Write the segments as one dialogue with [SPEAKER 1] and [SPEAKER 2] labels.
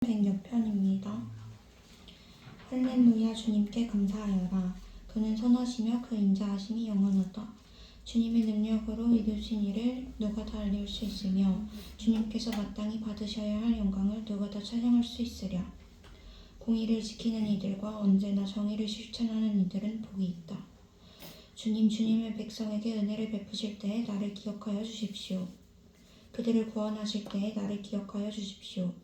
[SPEAKER 1] 106편입니다. 할렐루야. 주님께 감사하여라. 그는 선하시며 그 인자하심이 영원하다. 주님의 능력으로 이루신 일을 누가 다 알릴 수 있으며 주님께서 마땅히 받으셔야 할 영광을 누가 다 찬양할 수 있으랴. 공의를 지키는 이들과 언제나 정의를 실천하는 이들은 복이 있다. 주님의 백성에게 은혜를 베푸실 때에 나를 기억하여 주십시오. 그들을 구원하실 때에 나를 기억하여 주십시오.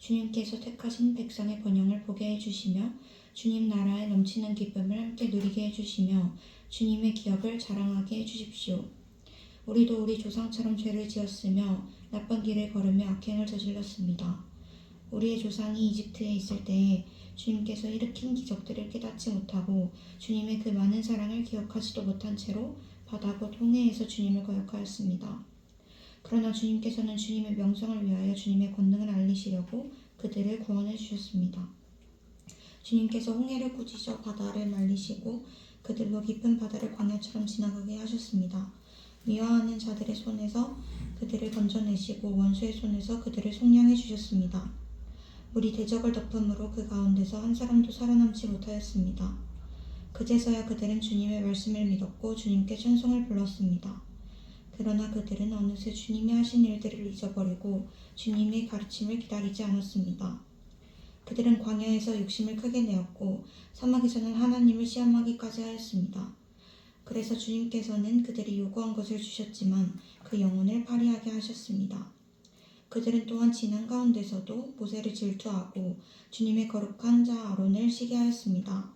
[SPEAKER 1] 주님께서 택하신 백성의 번영을 보게 해주시며 주님 나라에 넘치는 기쁨을 함께 누리게 해주시며 주님의 기업을 자랑하게 해주십시오. 우리도 우리 조상처럼 죄를 지었으며 나쁜 길을 걸으며 악행을 저질렀습니다. 우리의 조상이 이집트에 있을 때에 주님께서 일으킨 기적들을 깨닫지 못하고 주님의 그 많은 사랑을 기억하지도 못한 채로 바다 곧 홍해에서 주님을 거역하였습니다. 그러나 주님께서는 주님의 명성을 위하여 주님의 권능을 알리시려고 그들을 구원해 주셨습니다. 주님께서 홍해를 꾸짖어 바다를 말리시고 그들로 깊은 바다를 광야처럼 지나가게 하셨습니다. 미워하는 자들의 손에서 그들을 건져내시고 원수의 손에서 그들을 속량해 주셨습니다. 물이 대적을 덮음으로 그 가운데서 한 사람도 살아남지 못하였습니다. 그제서야 그들은 주님의 말씀을 믿었고 주님께 찬송을 불렀습니다. 그러나 그들은 어느새 주님이 하신 일들을 잊어버리고 주님의 가르침을 기다리지 않았습니다. 그들은 광야에서 욕심을 크게 내었고 사막에서는 하나님을 시험하기까지 하였습니다. 그래서 주님께서는 그들이 요구한 것을 주셨지만 그 영혼을 파리하게 하셨습니다. 그들은 또한 지난 가운데서도 모세를 질투하고 주님의 거룩한 자 아론을 시기하였습니다.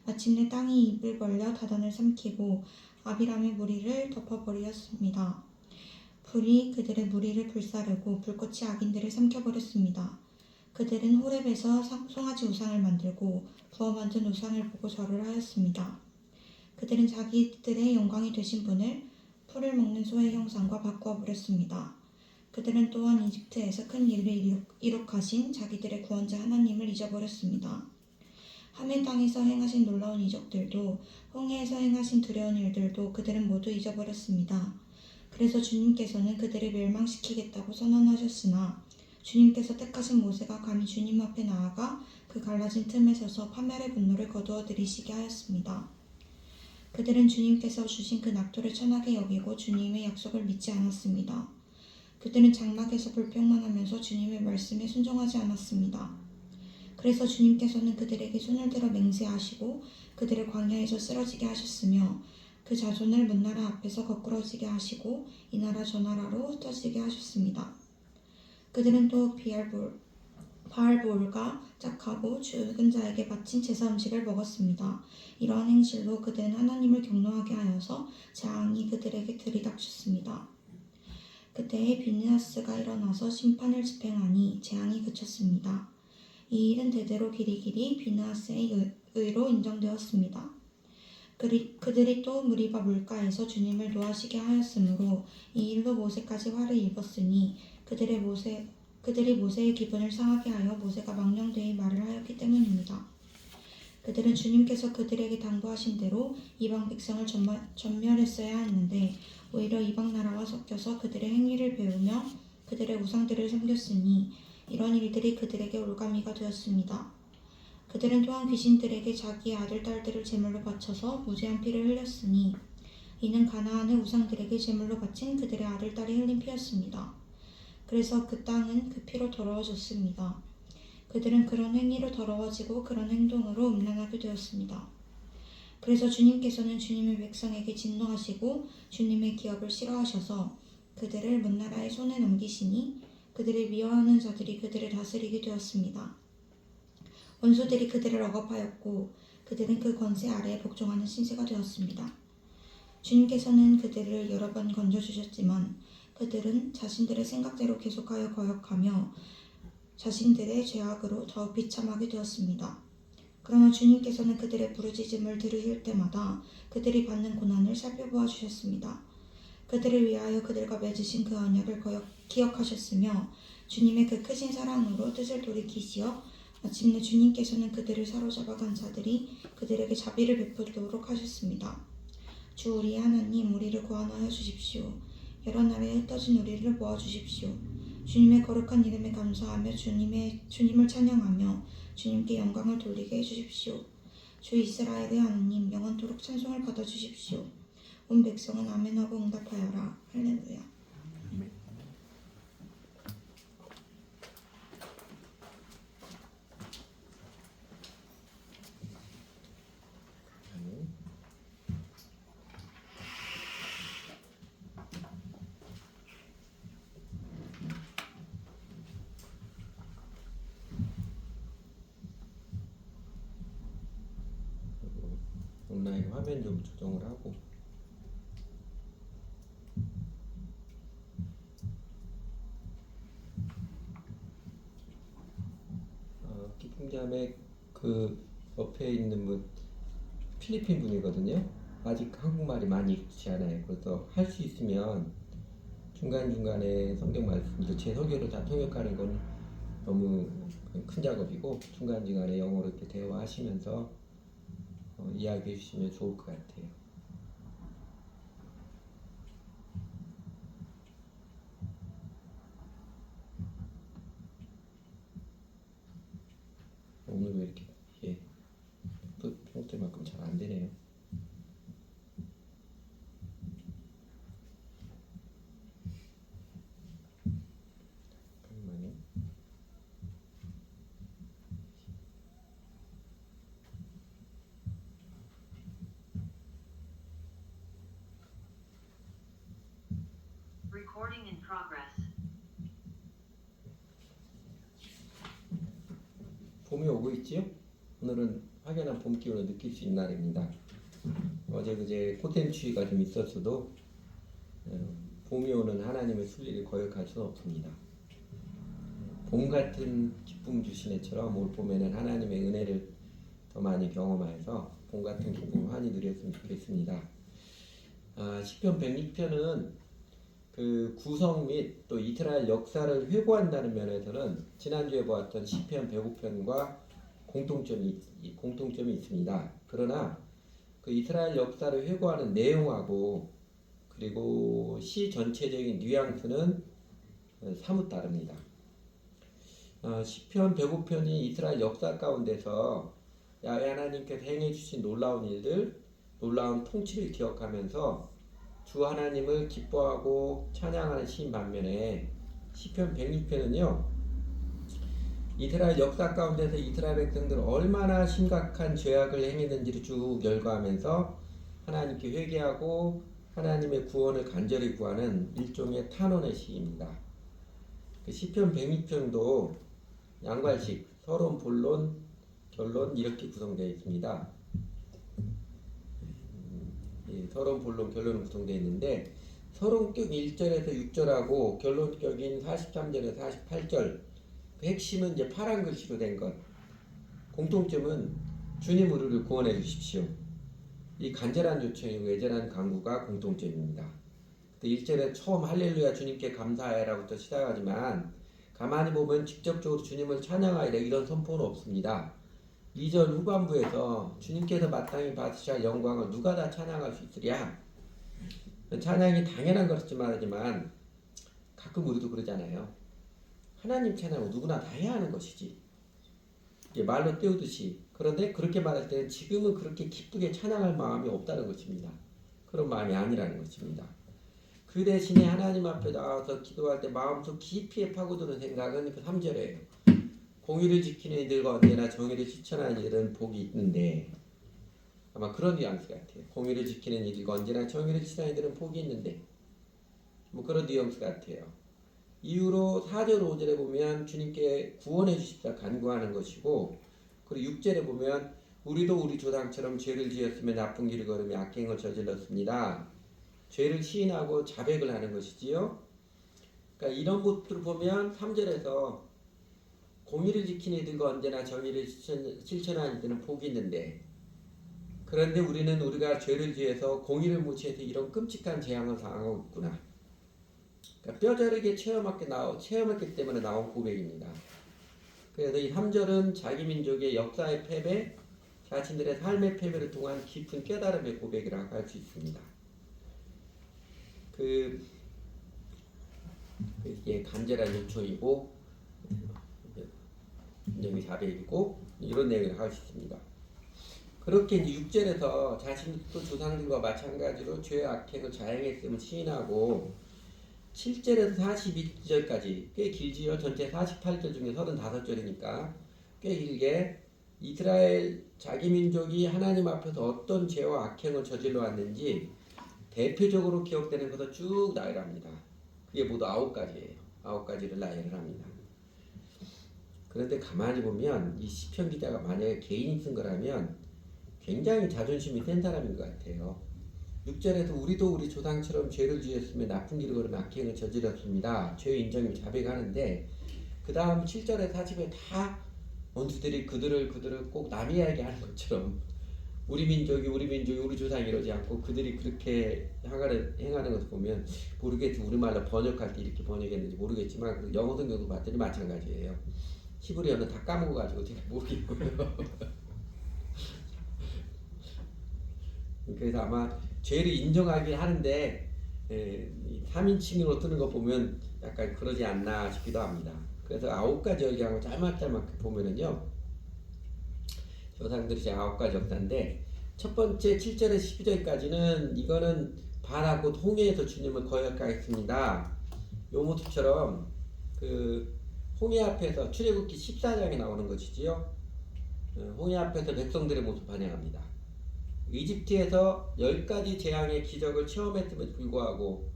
[SPEAKER 1] 마침내 땅이 입을 벌려 다단을 삼키고 아비람의 무리를 덮어버렸습니다. 불이 그들의 무리를 불사르고 불꽃이 악인들을 삼켜버렸습니다. 그들은 호렙에서 송아지 우상을 만들고 부어 만든 우상을 보고 절을 하였습니다. 그들은 자기들의 영광이 되신 분을 풀을 먹는 소의 형상과 바꾸어 버렸습니다. 그들은 또한 이집트에서 큰 일을 이룩하신 자기들의 구원자 하나님을 잊어버렸습니다. 하멜 땅에서 행하신 놀라운 이적들도 홍해에서 행하신 두려운 일들도 그들은 모두 잊어버렸습니다. 그래서 주님께서는 그들을 멸망시키겠다고 선언하셨으나 주님께서 택하신 모세가 감히 주님 앞에 나아가 그 갈라진 틈에 서서 파멸의 분노를 거두어 들이시게 하였습니다. 그들은 주님께서 주신 그 낙토를 천하게 여기고 주님의 약속을 믿지 않았습니다. 그들은 장막에서 불평만 하면서 주님의 말씀에 순종하지 않았습니다. 그래서 주님께서는 그들에게 손을 들어 맹세하시고 그들을 광야에서 쓰러지게 하셨으며 그 자손을 문나라 앞에서 거꾸러지게 하시고 이 나라 저 나라로 흩어지게 하셨습니다. 그들은 또 바알볼과 짝하고 죽은 자에게 바친 제사 음식을 먹었습니다. 이러한 행실로 그들은 하나님을 경노하게 하여서 재앙이 그들에게 들이닥쳤습니다. 그때에 비느하스가 일어나서 심판을 집행하니 재앙이 그쳤습니다. 이 일은 대대로 길이길이 비느하스의 의로 인정되었습니다. 그들이 또 무리바 물가에서 주님을 노하시게 하였으므로 이 일로 모세까지 화를 입었으니 그들이 모세의 기분을 상하게 하여 모세가 망령되이 말을 하였기 때문입니다. 그들은 주님께서 그들에게 당부하신 대로 이방 백성을 전멸했어야 했는데 오히려 이방 나라와 섞여서 그들의 행위를 배우며 그들의 우상들을 섬겼으니 이런 일들이 그들에게 올가미가 되었습니다. 그들은 또한 귀신들에게 자기의 아들, 딸들을 제물로 바쳐서 무죄한 피를 흘렸으니 이는 가나안의 우상들에게 제물로 바친 그들의 아들, 딸이 흘린 피였습니다. 그래서 그 땅은 그 피로 더러워졌습니다. 그들은 그런 행위로 더러워지고 그런 행동으로 음란하게 되었습니다. 그래서 주님께서는 주님의 백성에게 진노하시고 주님의 기업을 싫어하셔서 그들을 문나라의 손에 넘기시니 그들을 미워하는 자들이 그들을 다스리게 되었습니다. 원수들이 그들을 억압하였고 그들은 그 권세 아래에 복종하는 신세가 되었습니다. 주님께서는 그들을 여러 번 건져주셨지만 그들은 자신들의 생각대로 계속하여 거역하며 자신들의 죄악으로 더욱 비참하게 되었습니다. 그러나 주님께서는 그들의 부르짖음을 들으실 때마다 그들이 받는 고난을 살펴보아 주셨습니다. 그들을 위하여 그들과 맺으신 그 언약을 기억하셨으며 주님의 그 크신 사랑으로 뜻을 돌이키시어 마침내 주님께서는 그들을 사로잡아 간 자들이 그들에게 자비를 베푸도록 하셨습니다. 주 우리의 하나님, 우리를 구원하여 주십시오. 여러 나라에 흩어진 우리를 모아주십시오. 주님의 거룩한 이름에 감사하며 주님을 찬양하며 주님께 영광을 돌리게 해주십시오. 주 이스라엘의 하나님 영원토록 찬송을 받아주십시오. 온 백성은 아멘하고 응답하여라. 할렐루야.
[SPEAKER 2] 온라인 화면 좀 조정을 하고. 기쁨자매 그 옆에 있는 분 필리핀 분이거든요. 아직 한국말이 많이 익지 않아요. 그래서 할 수 있으면 중간중간에 성경 말씀도 제 설교를 다 통역하는 건 너무 큰 작업이고 중간중간에 영어로 이렇게 대화하시면서 이야기해 주시면 좋을 것 같아요. 오늘 왜 이렇게 평소만큼 잘 안 되네요. 잠깐만요.
[SPEAKER 3] Recording in progress.
[SPEAKER 2] 봄이 오고 있지요? 오늘은 확연한 봄 기운을 느낄 수 있는 날입니다. 어제 그제 꽃샘추위가 좀 있었어도 봄이 오는 하나님의 순리를 거역할 수는 없습니다. 봄 같은 기쁨 주신 해처럼 올 봄에는 하나님의 은혜를 더 많이 경험하여서 봄 같은 기쁨을 많이 누렸으면 좋겠습니다. 시편 106편은 그 구성 및 또 이스라엘 역사를 회고한다는 면에서는 지난주에 보았던 시편 105편과 공통점이 있습니다. 그러나 그 이스라엘 역사를 회고하는 내용하고 그리고 시 전체적인 뉘앙스는 사뭇 다릅니다. 시편 105편이 이스라엘 역사 가운데서 야훼 하나님께서 행해 주신 놀라운 일들, 놀라운 통치를 기억하면서 주 하나님을 기뻐하고 찬양하는 시인 반면에 시편 106편은요 이스라엘 역사 가운데서 이스라엘 백성들 얼마나 심각한 죄악을 행했는지를 쭉 열거하면서 하나님께 회개하고 하나님의 구원을 간절히 구하는 일종의 탄원의 시입니다. 그 시편 106편도 양괄식, 서론, 본론, 결론 이렇게 구성되어 있습니다. 서론, 본론, 결론은 구성되어 있는데 서론격 1절에서 6절하고 결론격인 43절에서 48절 그 핵심은 이제 파란 글씨로 된 것. 공통점은 주님 우리를 구원해 주십시오. 이 간절한 요청이고 애절한 간구가 공통점입니다. 1절에 처음 할렐루야 주님께 감사해라부터 시작하지만 가만히 보면 직접적으로 주님을 찬양하리라 이런 선포는 없습니다. 2절 후반부에서 주님께서 마땅히 받으셔야 할 영광을 누가 다 찬양할 수 있으랴. 찬양이 당연한 것이지만 가끔 우리도 그러잖아요. 하나님 찬양은 누구나 다 해야 하는 것이지. 말로 때우듯이. 그런데 그렇게 말할 때는 지금은 그렇게 기쁘게 찬양할 마음이 없다는 것입니다. 그런 마음이 아니라는 것입니다. 그 대신에 하나님 앞에 나와서 기도할 때 마음속 깊이 파고드는 생각은 그 3절이에요. 공의를 지키는 이들과 언제나 정의를 실천하는 이들은 복이 있는데 아마 그런 뉘앙스 같아요. 공의를 지키는 이들과 언제나 정의를 실천하는 이들은 복이 있는데 뭐 그런 뉘앙스 같아요. 이후로 4절 5절에 보면 주님께 구원해 주십사 간구하는 것이고 그리고 6절에 보면 우리도 우리 조상처럼 죄를 지었으며 나쁜 길을 걸으며 악행을 저질렀습니다. 죄를 시인하고 자백을 하는 것이지요. 그러니까 이런 것들을 보면 3절에서 공의를 지키는 이들과 언제나 정의를 실천하는 이들은 복이 있는데 그런데 우리는 우리가 죄를 지어서 공의를 못 취해서 이런 끔찍한 재앙을 당하고 있구나. 그러니까 뼈저리게 체험했기 때문에 나온 고백입니다. 그래서 이 3절은 자기 민족의 역사의 패배, 자신들의 삶의 패배를 통한 깊은 깨달음의 고백이라고 할 수 있습니다. 이게 간절한 요청이고 분명히 자백이고 이런 내용을 할 수 있습니다. 그렇게 이제 6절에서 자신도 조상들과 마찬가지로 죄의 악행을 자행했음을 시인하고 7절에서 42절까지 꽤 길지요. 전체 48절 중에 35절이니까 꽤 길게 이스라엘 자기 민족이 하나님 앞에서 어떤 죄와 악행을 저질러 왔는지 대표적으로 기억되는 것을 쭉 나열합니다. 그게 모두 9가지예요. 9가지를 나열을 합니다. 그런데 가만히 보면 이 시편 기자가 만약에 개인이 쓴 거라면 굉장히 자존심이 센 사람인 것 같아요. 6절에서 우리도 우리 조상처럼 죄를 지었으며 나쁜 길을 걸으며 악행을 저질렀습니다. 죄의 인정이 자백하는데 그 다음 7절에 40에 다 원수들이 그들을 꼭 남이 이야기하는 것처럼 우리 민족이 우리 조상이 이러지 않고 그들이 그렇게 행하는 것을 보면 모르겠지. 우리말로 번역할 때 이렇게 번역했는지 모르겠지만 그 영어 성경도 봤더니 마찬가지예요. 히브리어는 다 까먹어가지고 제가 모르겠고요. 그래서 아마 죄를 인정하긴 하는데 3인칭으로 뜨는 거 보면 약간 그러지 않나 싶기도 합니다. 그래서 9가지 얘기하고 짤막짤막 보면은요, 조상들이 9가지 역사인데 첫 번째 7절에서 12절까지는 이거는 반하고 홍해에서 주님을 거역하겠습니다. 요 모습처럼 그 홍해 앞에서 출애굽기 14장에 나오는 것이지요. 홍해 앞에서 백성들의 모습 반영합니다. 이집트에서 10가지 재앙의 기적을 체험했음에도 불구하고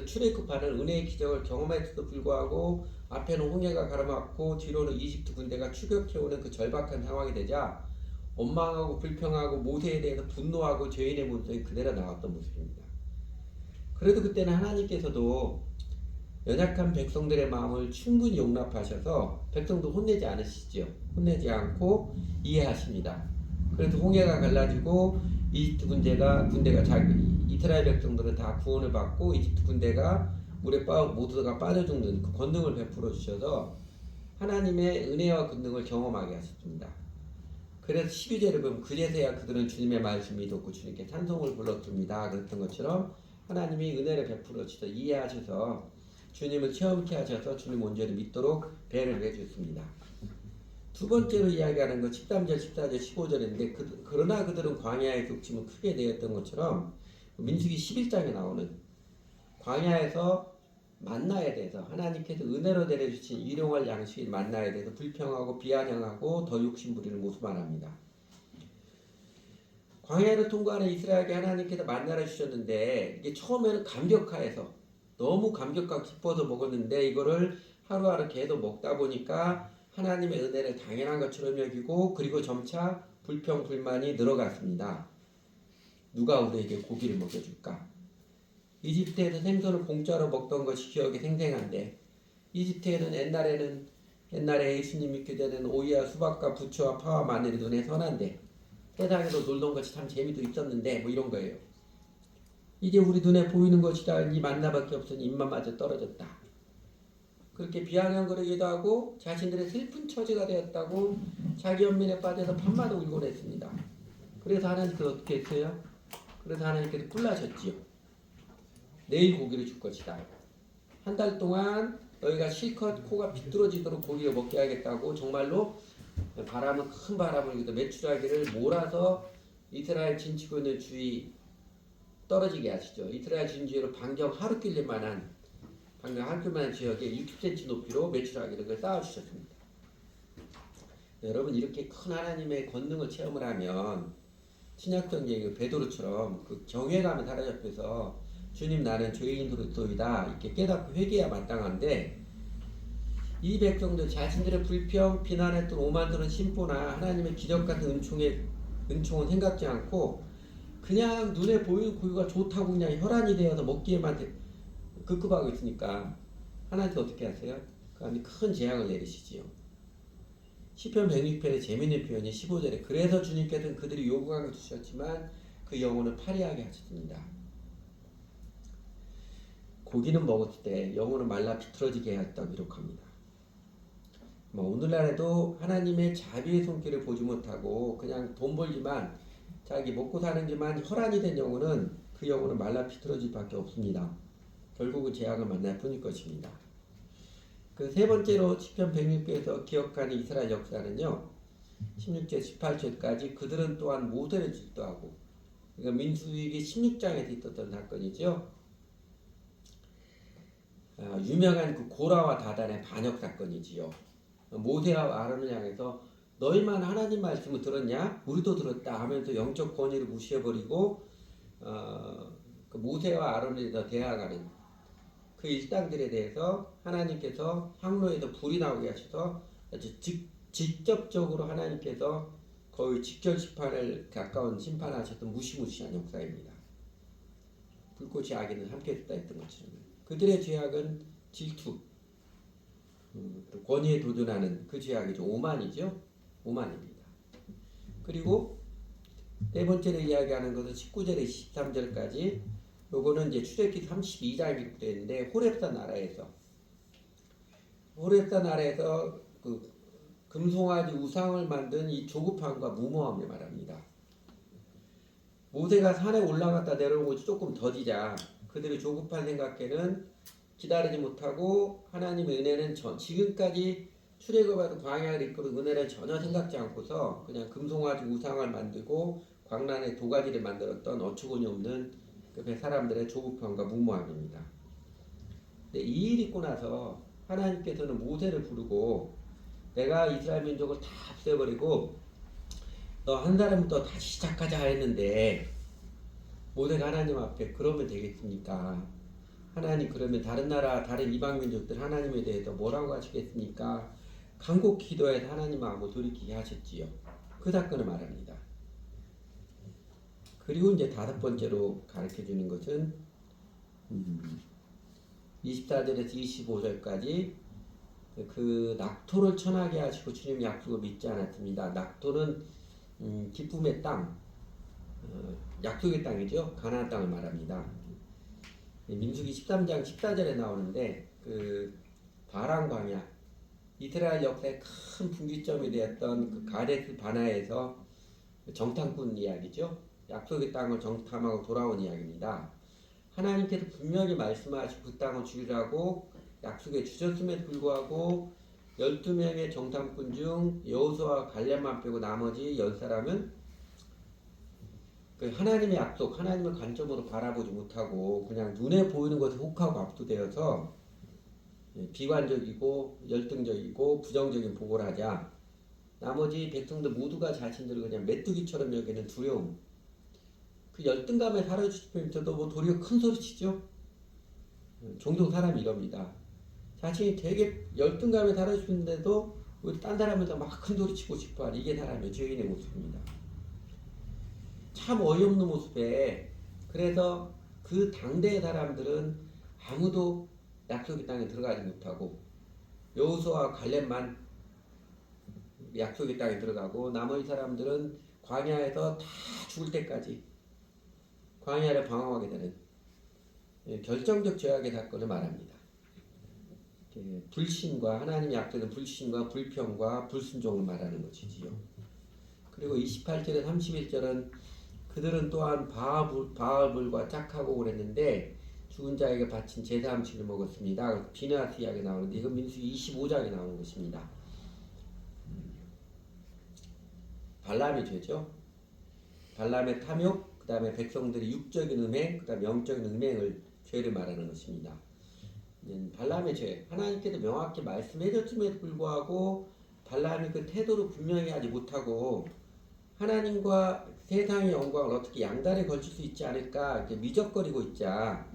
[SPEAKER 2] 출애굽하는 은혜의 기적을 경험했음에도 불구하고 앞에는 홍해가 가로막고 뒤로는 이집트 군대가 추격해오는 그 절박한 상황이 되자 원망하고 불평하고 모세에 대해서 분노하고 죄인의 본성이 그대로 나왔던 모습입니다. 그래도 그때는 하나님께서도 연약한 백성들의 마음을 충분히 용납하셔서 백성도 혼내지 않으시죠. 혼내지 않고 이해하십니다. 그래서 홍해가 갈라지고 이집트 군대가 이스라엘 백성들은 다 구원을 받고 이집트 군대가 물에 모두가 빠져 죽는 그 권능을 베풀어 주셔서 하나님의 은혜와 권능을 경험하게 하셨습니다. 그래서 12절에 보면 그제서야 그들은 주님의 말씀을 믿었고 주님께 찬송을 불렀습니다. 그랬던 것처럼 하나님이 은혜를 베풀어 주셔서 이해하셔서 주님을 체험케 하셔서 주님 온전히 믿도록 배를 해주셨습니다. 두 번째로 이야기하는 것 13절, 14절, 15절인데 그러나 그들은 광야의 독침을 크게 내었던 것처럼 민수기 11장에 나오는 광야에서 만나에 대해서 하나님께서 은혜로 내려주신 일용할 양식인 만나에 대해서 불평하고 비아냥하고 더 욕심부리는 모습 말합니다. 광야를 통과하는 이스라엘에게 하나님께서 만나를 주셨는데 이게 처음에는 감격하여서 너무 감격하고 기뻐서 먹었는데 이거를 하루하루 계속 먹다 보니까 하나님의 은혜를 당연한 것처럼 여기고 그리고 점차 불평 불만이 늘어갔습니다. 누가 우리에게 고기를 먹여줄까? 이집트에서 생선을 공짜로 먹던 것이 기억에 생생한데 이집트에는 옛날에 예수님 믿게 되는 오이와 수박과 부추와 파와 마늘이 눈에 선한데 세상에서 놀던 것이 참 재미도 있었는데 뭐 이런 거예요. 이제 우리 눈에 보이는 것이다. 이 만나밖에 없으니 입맛마저 떨어졌다. 그렇게 비아냥거리기도 하고 자신들의 슬픈 처지가 되었다고 자기 연민에 빠져서 밤마다 울곤 했습니다. 그래서 하나님께서 어떻게 했어요? 그래서 하나님께서 뿔나셨지요. 내일 고기를 줄 것이다. 한 달 동안 너희가 실컷 코가 비뚤어지도록 고기를 먹게 하겠다고 정말로 큰 바람을 메추라기를 몰아서 이스라엘 진치고 있는 주위 떨어지게 하시죠. 이스라엘 진주로 반경 하루 길릴 만한 지역에 60cm 높이로 메추라기를 쌓아주셨습니다. 여러분 이렇게 큰 하나님의 권능을 체험을 하면 신약성경 베드로처럼 그 경외감에 사로잡혀서 주님 나는 죄인으로소이다 이렇게 깨닫고 회개해야 마땅한데 이 백성들 자신들의 불평 비난했던 오만스러운 심보나 하나님의 기적 같은 은총은 생각지 않고 그냥 눈에 보이는 고기가 좋다고 그냥 혈안이 되어서 먹기에만 급급하고 있으니까 하나님께서 어떻게 하세요? 그 안에 큰 재앙을 내리시지요. 시편 106편의 재미있는 표현이 15절에 그래서 주님께서는 그들이 요구한 것 주셨지만 그 영혼을 파리하게 하셨습니다. 고기는 먹었을 때 영혼은 말라 비틀어지게 하였다고 기록합니다. 오늘날에도 하나님의 자비의 손길을 보지 못하고 그냥 돈 벌기만 자기 먹고 사는 게만 혈안이 된 영혼은 그 영혼은 말라 비틀어질 밖에 없습니다. 결국은 재앙을 만날 뿐일 것입니다. 그 세 번째로 시편 106편에서 기억하는 이스라엘 역사는요. 16절 18절까지 그들은 또한 모세를 질투하고, 그러니까 민수기기 16장에서 있었던 사건이죠. 유명한 그 고라와 다단의 반역 사건이지요. 모세와 아론을 향해서 너희만 하나님 말씀을 들었냐? 우리도 들었다 하면서 영적 권위를 무시해버리고 그 모세와 아론에 대해서 대항하는 그 일당들에 대해서 하나님께서 항로에서 불이 나오게 하셔서 아주 직접적으로 하나님께서 거의 직결 심판을 가까운 심판하셨던 무시무시한 역사입니다. 불꽃이 악인은 함께 있다 했던 것처럼 그들의 죄악은 질투, 또 권위에 도전하는 그 죄악이죠. 오만이죠. 오만입니다. 그리고 네 번째로 이야기하는 것은 19절에 23절까지 요거는 이제 출애굽기 32장에 기록되어 있는데 호렙산 나라에서 그 금송아지 우상을 만든 이 조급함과 무모함을 말합니다. 모세가 산에 올라갔다 내려온 것이 조금 더디자 그들이 조급한 생각에는 기다리지 못하고 하나님의 은혜는 지금까지 출애굽하던 광야를 이끌은 은혜를 전혀 생각지 않고서 그냥 금송아지 우상을 만들고 광란에 도가지를 만들었던 어처구니 없는 그 사람들의 조급함과 무모함입니다. 근데 이 일이 있고 나서 하나님께서는 모세를 부르고 내가 이스라엘 민족을 다 없애버리고 너 한 사람부터 다시 시작하자 했는데 모세가 하나님 앞에 그러면 되겠습니까? 하나님 그러면 다른 나라 다른 이방 민족들 하나님에 대해서 뭐라고 하시겠습니까? 간곡히 기도해서 하나님 마음을 돌이키게 하셨지요. 그 사건을 말합니다. 그리고 이제 다섯 번째로 가르쳐 주는 것은 24절에서 25절까지 그 낙토를 천하게 하시고 주님 약속을 믿지 않았습니다. 낙토는 기쁨의 땅, 약속의 땅이죠. 가나안 땅을 말합니다. 민수기 13장 14절에 나오는데 그 바람 광야, 이스라엘 역사의 큰 분기점이 되었던 그 가데스 바나에서 정탐꾼 이야기죠. 약속의 땅을 정탐하고 돌아온 이야기입니다. 하나님께서 분명히 말씀하시고 그 땅을 주리라고 약속에 주셨음에도 불구하고 12명의 정탐꾼 중 여호수아와 갈렙만 빼고 나머지 10사람은 그 하나님의 약속, 하나님의 관점으로 바라보지 못하고 그냥 눈에 보이는 것에 혹하고 압도되어서 비관적이고 열등적이고 부정적인 보고를 하자 나머지 백성들 모두가 자신들을 그냥 메뚜기처럼 여기는 두려움, 그 열등감에 사로잡히면서도 뭐 도리어 큰 소리치죠. 종종 사람이 이럽니다. 자신이 되게 열등감에 사로잡히는데도 딴 사람에서 막 큰 소리치고 싶어하는 이게 사람의 죄인의 모습입니다. 참 어이없는 모습에 그래서 그 당대의 사람들은 아무도 약속의 땅에 들어가지 못하고 여호수아와 갈렙만 약속의 땅에 들어가고 나머지 사람들은 광야에서 다 죽을 때까지 광야를 방황하게 되는 결정적 죄악의 사건을 말합니다. 불신과 하나님의 약속의 불신과 불평과 불순종을 말하는 것이지요. 그리고 28절에 31절은 그들은 또한 바알불과 짝하고 그랬는데 죽은 자에게 바친 제사 음식을 먹었습니다. 비느하스 이야기 나오는데 이건 민수기 25장에 나오는 것입니다. 발람의 죄죠. 발람의 탐욕, 그 다음에 백성들의 육적인 음행, 그 다음에 영적인 음행을 죄를 말하는 것입니다. 발람의 죄, 하나님께서 명확히 말씀해줬음에도 불구하고 발람이 그 태도를 분명히 하지 못하고 하나님과 세상의 영광을 어떻게 양다리에 걸칠 수 있지 않을까 이렇게 미적거리고 있자.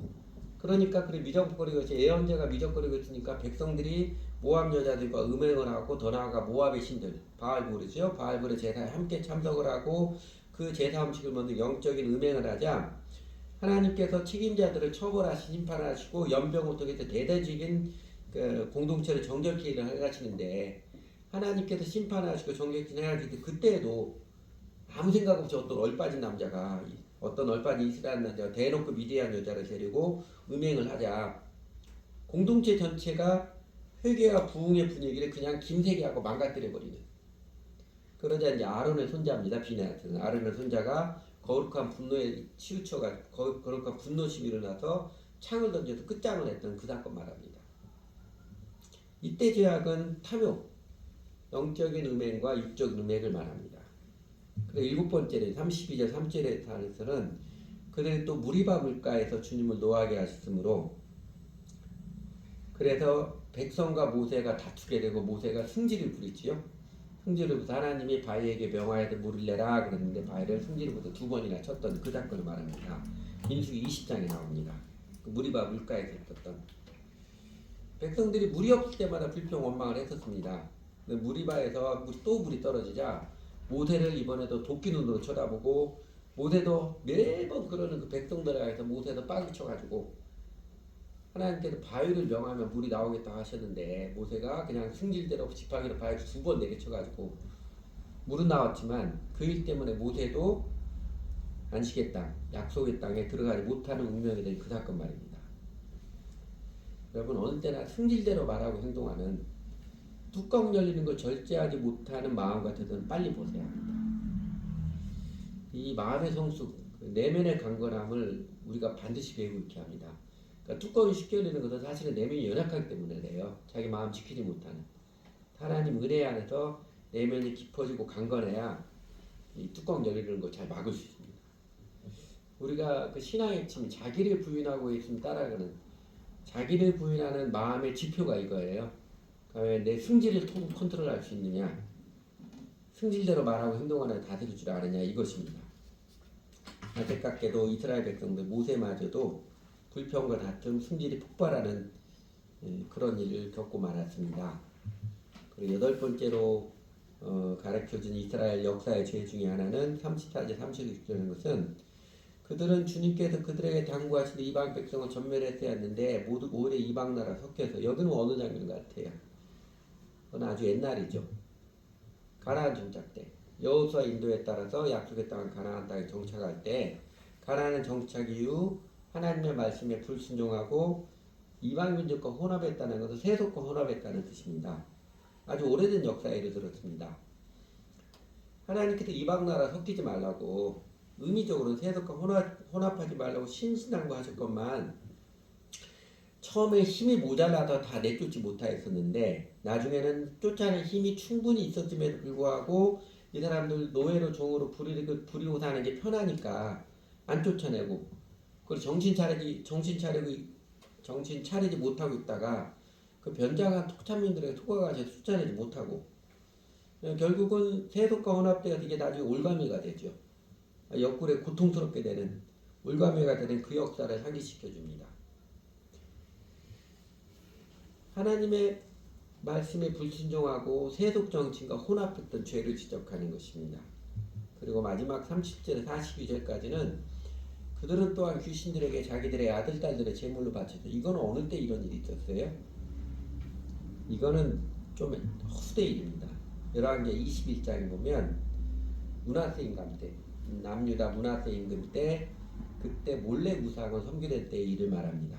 [SPEAKER 2] 그러니까 그래 미적거리고 있지 예언자가 미적거리고 있으니까 백성들이 모압 여자들과 음행을 하고 더 나아가 모압의 신들 바알불이죠. 바알불의 제사에 함께 참석을 하고 그 제사 음식을 먹는 영적인 음행을 하자 하나님께서 책임자들을 처벌하시 심판하시고 연병을 통해서 대대적인 그 공동체를 정결케 일을 하시는데 하나님께서 심판하시고 정결케 하실 때 그때에도 아무 생각 없이 어떤 얼빠진 남자가 어떤 얼빠진 이스라엘 남자가 대놓고 미디안 여자를 데리고 음행을 하자 공동체 전체가 회개와 부흥의 분위기를 그냥 김세기하고 망가뜨려버리는 그러자 이제 아론의 손자입니다. 비느하스는 아론의 손자가 거룩한 분노에 치우쳐가 거룩한 분노심이 일어나서 창을 던져서 끝장을 했던 그 사건 말합니다. 이때 죄악은 탐욕, 영적인 음행과 육적 음행을 말합니다. 그리고 7번째는 32절 3절에서는 그들이 또 무리바 물가에서 주님을 노하게 하셨으므로 그래서 백성과 모세가 다투게 되고 모세가 승질을 부리지요. 승질을 부터 하나님이 바위에게 명하여도 물을 내라 그랬는데 바위를 승질을 부터 2번이나 쳤던 그 사건을 말합니다. 민수기 20장에 나옵니다. 그 무리바 물가에서 있었던 백성들이 물이 없을 때마다 불평 원망을 했었습니다. 무리바에서 또 물이 떨어지자 모세를 이번에도 도끼 눈으로 쳐다보고 모세도 매번 그러는 그 백성들에 대해서 모세도 빡이 쳐가지고 하나님께서 바위를 명하면 물이 나오겠다 하셨는데 모세가 그냥 승질대로 지팡이로 바위를 2번 내리쳐가지고 물은 나왔지만 그 일 때문에 모세도 안식의 땅, 약속의 땅에 들어가지 못하는 운명이 된 그 사건 말입니다. 여러분 어느 때나 승질대로 말하고 행동하는 뚜껑 열리는 걸 절제하지 못하는 마음 같아서는 빨리 보세야 합니다. 이 마음의 성숙, 내면의 강건함을 우리가 반드시 배우고 있게 합니다. 그러니까 뚜껑이 쉽게 열리는 것은 사실은 내면이 연약하기 때문에 그래요. 자기 마음 지키지 못하는. 하나님 은혜 안에서 내면이 깊어지고 강건해야 이 뚜껑 열리는 걸 잘 막을 수 있습니다. 우리가 그 신앙의 핵심이 자기를 부인하고 있으면 따라가는 자기를 부인하는 마음의 지표가 이거예요. 그러니까 내 승질을 컨트롤할 수 있느냐, 승질대로 말하고 행동하는 다스릴 줄 아느냐 이것입니다. 안타깝게도 이스라엘 백성들 모세마저도 불평과 다툼, 승질이 폭발하는 그런 일을 겪고 말았습니다. 그리고 8번째로 가르쳐준 이스라엘 역사의 죄 중에 하나는 34절 36절인 것은 그들은 주님께서 그들에게 당부하신 이방 백성을 전멸했어야 했는데 모두 오래 이방 나라 섞여서 여기는 어느 장면 같아요? 그건 아주 옛날이죠. 가나안 정착 때 여호수아 인도에 따라서 약속의 땅 가나안 땅에 정착할 때 가나안 정착 이후 하나님의 말씀에 불순종하고 이방 민족과 혼합했다는 것은 세속과 혼합했다는 뜻입니다. 아주 오래된 역사에 이르렀습니다. 하나님께서 이방 나라 섞이지 말라고 의미적으로는 세속과 혼합하지 말라고 신신당부 하셨건만 처음에 힘이 모자라서 다 내쫓지 못하였었는데 나중에는 쫓아낼 힘이 충분히 있었음에도 불구하고 이 사람들 노예로 종으로 부리고 사는 게 편하니까 안 쫓아내고 그리고 정신 차리지 못하고 있다가 그 변장한 톡찬민들에게 속아가지고 쫓아내지 못하고 결국은 세속과 혼합되어서 이게 나중에 올가미가 되죠. 옆구리에 고통스럽게 되는 올가미가 되는 그 역사를 상기시켜 줍니다. 하나님의 말씀에 불순종하고 세속 정치인과 혼합했던 죄를 지적하는 것입니다. 그리고 마지막 30절 42절까지는 그들은 또한 귀신들에게 자기들의 아들, 딸들의 제물로 바쳐서 이건 어느 때 이런 일이 있었어요? 이거는 좀 후대 일입니다. 열왕기하 21장에 보면 므낫세 임금 때 남유다 므낫세 임금 때 그때 몰래 우상을 섬기던 때의 일을 말합니다.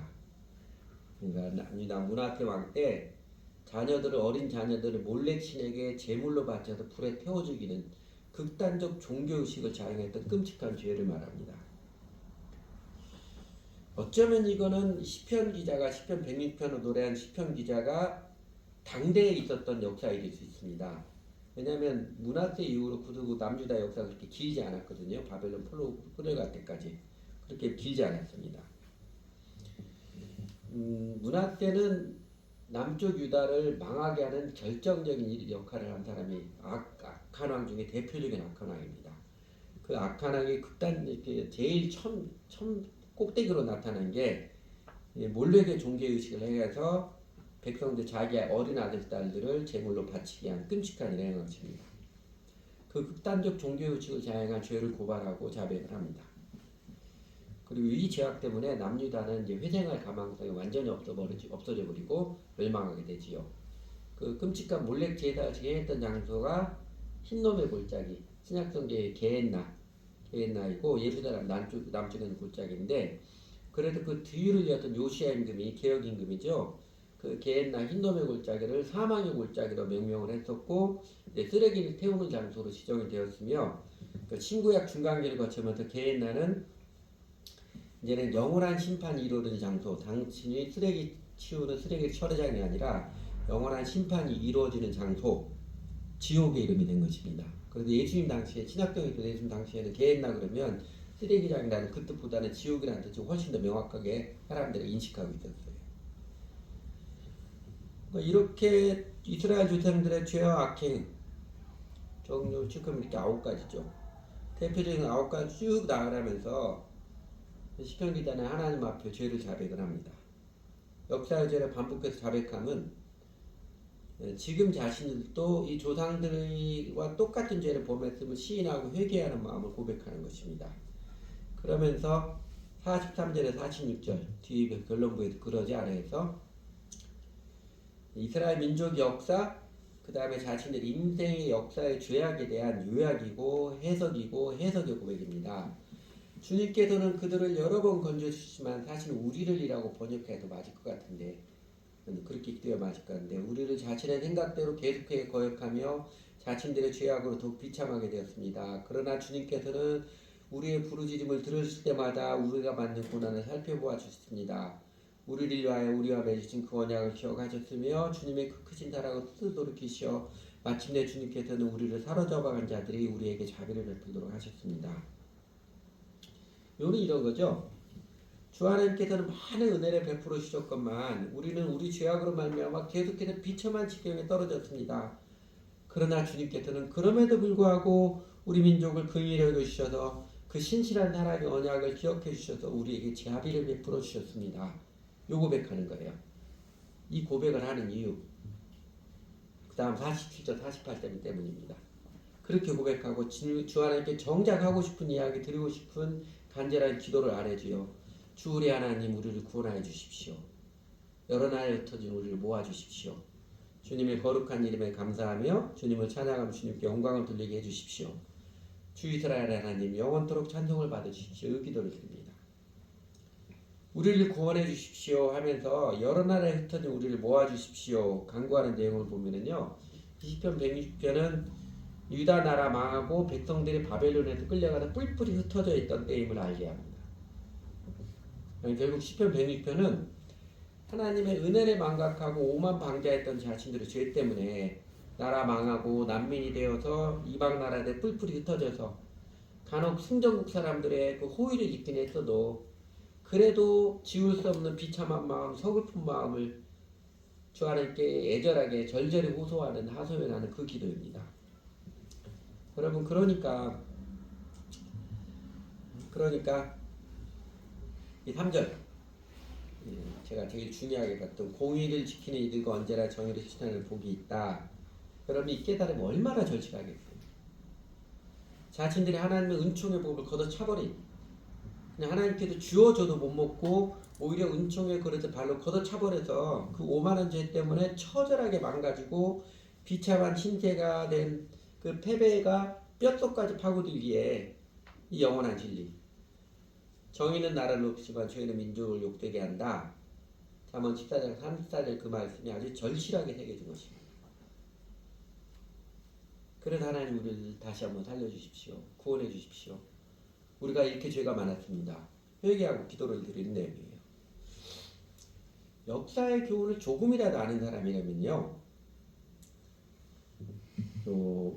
[SPEAKER 2] 그러니까 남유다 므낫세 왕 때 어린 자녀들을 몰래 신에게 제물로 바쳐서 불에 태워 죽이는 극단적 종교의식을 자행했던 끔찍한 죄를 말합니다. 어쩌면 이거는 시편 기자가 시편 106편을 노래한 시편 기자가 당대에 있었던 역사일 수 있습니다. 왜냐하면 므낫세 이후로 그리고 남유다 역사가 그렇게 길지 않았거든요. 바벨론 끌려갈 때까지 그렇게 길지 않았습니다. 므낫세는 남쪽 유다를 망하게 하는 결정적인 역할을 한 사람이 악한 왕 중에 대표적인 악한 왕입니다. 그 악한 왕이 제일 처음 꼭대기로 나타난 게 몰래게 종교의식을 해서 백성들 자기 어린 아들 딸들을 제물로 바치게 한 끔찍한 일을 행한 것입니다. 그 극단적 종교의식을 자행한 죄를 고발하고 자백을 합니다. 그리고 이 죄악 때문에 남유다는 이제 회생할 가망성이 완전히 없어져 버리고 멸망하게 되지요. 그 끔찍한 몰래 제사를 진행했던 장소가 흰놈의 골짜기, 신약성경의 게엔나이고 예루살렘 남쪽에 있는 골짜기인데 그래도 그 뒤를 이었던 요시야 임금이 개혁 임금이죠. 그 게엔나 흰놈의 골짜기를 사망의 골짜기로 명명을 했었고 쓰레기를 태우는 장소로 지정이 되었으며 그 신구약 중간기를 거치면서 게엔나는 이제는 영원한 심판이 이루어지는 장소, 당신이 쓰레기 치우는 쓰레기 처리장이 아니라 영원한 심판이 이루어지는 장소, 지옥의 이름이 된 것입니다. 그런데 예수님 당시에 신학경에 도 예수님 당시에는 개했나 그러면 쓰레기장이라는 그 뜻보다는 지옥이라는 뜻이 훨씬 더 명확하게 사람들이 인식하고 있었어요. 그러니까 이렇게 이스라엘 조상들의 죄와 악행 종류 지금 이렇게 9가지죠. 대표적인 9가지 쭉 나가면서 시편 기자는 하나님 앞에 죄를 자백을 합니다. 역사의 죄를 반복해서 자백함은 지금 자신들도 이 조상들과 똑같은 죄를 범했음을 시인하고 회개하는 마음을 고백하는 것입니다. 그러면서 43절에서 46절 뒤에 결론부에서 그러지 아래에서 이스라엘 민족 역사 그 다음에 자신들 인생의 역사의 죄악에 대한 요약이고 해석의 고백입니다. 주님께서는 그들을 여러 번 건져주시지만 사실 우리를이라고 번역해도 맞을 것 같은데 그렇게 읽어야 맞을 것 같은데 우리를 자신의 생각대로 계속해 거역하며 자신들의 죄악으로 더욱 비참하게 되었습니다. 그러나 주님께서는 우리의 부르짖음을 들으실 때마다 우리가 받는 고난을 살펴보아 주셨습니다. 우리를 위하여 우리와 맺으신 그 언약을 기억하셨으며 주님의 그 크신 사랑을 스스로 돌이키시어 마침내 주님께서는 우리를 사로잡아간 자들이 우리에게 자비를 베풀도록 하셨습니다. 요는 이런 거죠. 주 하나님께서는 많은 은혜를 베풀어 주셨건만 우리는 우리 죄악으로 말미암아 계속해서 비참한 지경에 떨어졌습니다. 그러나 주님께서는 그럼에도 불구하고 우리 민족을 긍휼히 여겨 주셔서 그 신실한 하나님의 언약을 기억해 주셔서 우리에게 자비를 베풀어 주셨습니다. 요 고백하는 거예요. 이 고백을 하는 이유 그 다음 47절 48절 때문입니다. 그렇게 고백하고 주 하나님께 정작 하고 싶은 이야기 드리고 싶은 간절한 기도를 아뢰지요. 주 우리 하나님 우리를 구원하여 주십시오. 여러 나라에 흩어진 우리를 모아 주십시오. 주님의 거룩한 이름에 감사하며 주님을 찬양하며 주님께 영광을 돌리게 해주십시오. 주 이스라엘 하나님 영원토록 찬송을 받으십시오. 이 기도를 드립니다. 우리를 구원해 주십시오 하면서 여러 나라에 흩어진 우리를 모아 주십시오 간구하는 내용을 보면은요. 시편 160편은 유다 나라 망하고 백성들이 바벨론에서 끌려가다 뿔뿔이 흩어져 있던 때임을 알게 합니다. 결국 시편 160편은 하나님의 은혜를 망각하고 오만 방자했던 자신들의 죄 때문에 나라 망하고 난민이 되어서 이방 나라에 뿔뿔이 흩어져서 간혹 승전국 사람들의 그 호의를 입긴 했어도 그래도 지울 수 없는 비참한 마음, 서글픈 마음을 주 하나님께 애절하게 절절히 호소하는 하소연하는 그 기도입니다. 여러분 그러니까 이 3절 제가 제일 중요하게 봤던 공의를 지키는 이들과 언제나 정의를 실천하는 복이 있다. 여러분 이 깨달으면 얼마나 절실하겠어요. 자신들이 하나님의 은총의 복을 걷어차버린 그냥 하나님께서 주어줘도 못 먹고 오히려 은총의 그릇을 발로 걷어차버려서 그 오만한 죄 때문에 처절하게 망가지고 비참한 신세가 된 그 패배가 뼛속까지 파고들기에 이 영원한 진리 정의는 나라를 높이지만 죄는 민족을 욕되게 한다. 잠언 14장 34절 그 말씀이 아주 절실하게 새겨진 것입니다. 그래서 하나님 우리를 다시 한번 살려주십시오. 구원해 주십시오. 우리가 이렇게 죄가 많았습니다. 회개하고 기도를 드리는 내용이에요. 역사의 교훈을 조금이라도 아는 사람이라면요.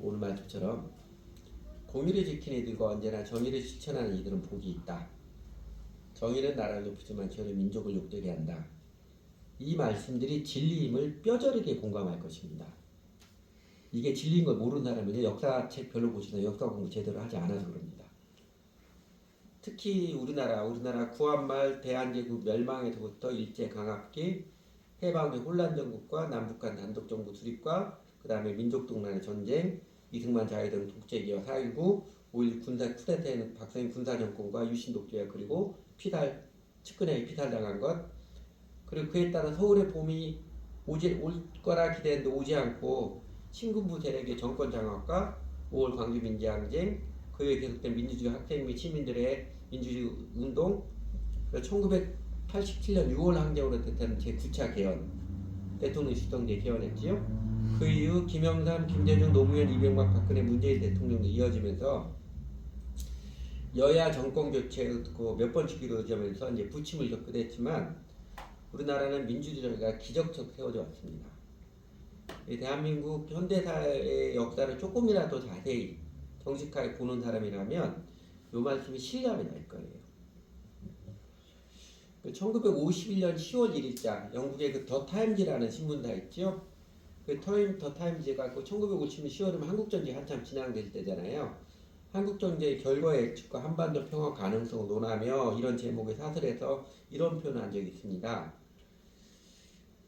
[SPEAKER 2] 오늘 말씀처럼 공의를 지키는 이들과 언제나 정의를 실천하는 이들은 복이 있다. 정의는 나라를 높이지만 죄는 민족을 욕되게 한다. 이 말씀들이 진리임을 뼈저리게 공감할 것입니다. 이게 진리인 걸 모르는 사람은요. 역사책 별로 보시나 역사 공부 제대로 하지 않아서 그럽니다. 특히 우리나라 구한말 대한제국 멸망에서부터 일제강압기, 해방의 혼란정국과 남북한 단독정부 수립과 그 다음에 민족동란의 전쟁, 이승만 자유당 독재기와 4.19, 5.16 군사 쿠데타에는 박정희 군사정권과 유신 독재와 그리고 측근에게 피살당한 것, 그리고 그에 따라 서울의 봄이 올 거라 기대했는데 오지 않고 신군부 세력의 정권 장악과 5월 광주 민주항쟁, 그에 계속된 민주주의 학생 및 시민들의 민주주의 운동, 1987년 6월 항쟁으로 됐다는 제9차 개헌, 대통령 시정제 개헌했지요. 그 이후 김영삼, 김대중, 노무현, 이명박, 박근혜, 문재인 대통령이 이어지면서 여야 정권 교체가 몇 번씩 이루어지면서 이제 부침을 겪기도 했지만 우리나라는 민주주의가 기적적 세워져 왔습니다. 이 대한민국 현대사의 역사를 조금이라도 자세히 정직하게 보는 사람이라면 요 말씀이 실감이 날 거예요. 1951년 10월 1일자 영국의 그 더 타임즈라는 신문사 있죠. 더 타임즈가 1950년 10월이면 한국전쟁이 한참 진행될 때잖아요. 한국전쟁의 결과에 예측과 한반도 평화 가능성을 논하며 이런 제목의 사설에서 이런 표현을 한 적이 있습니다.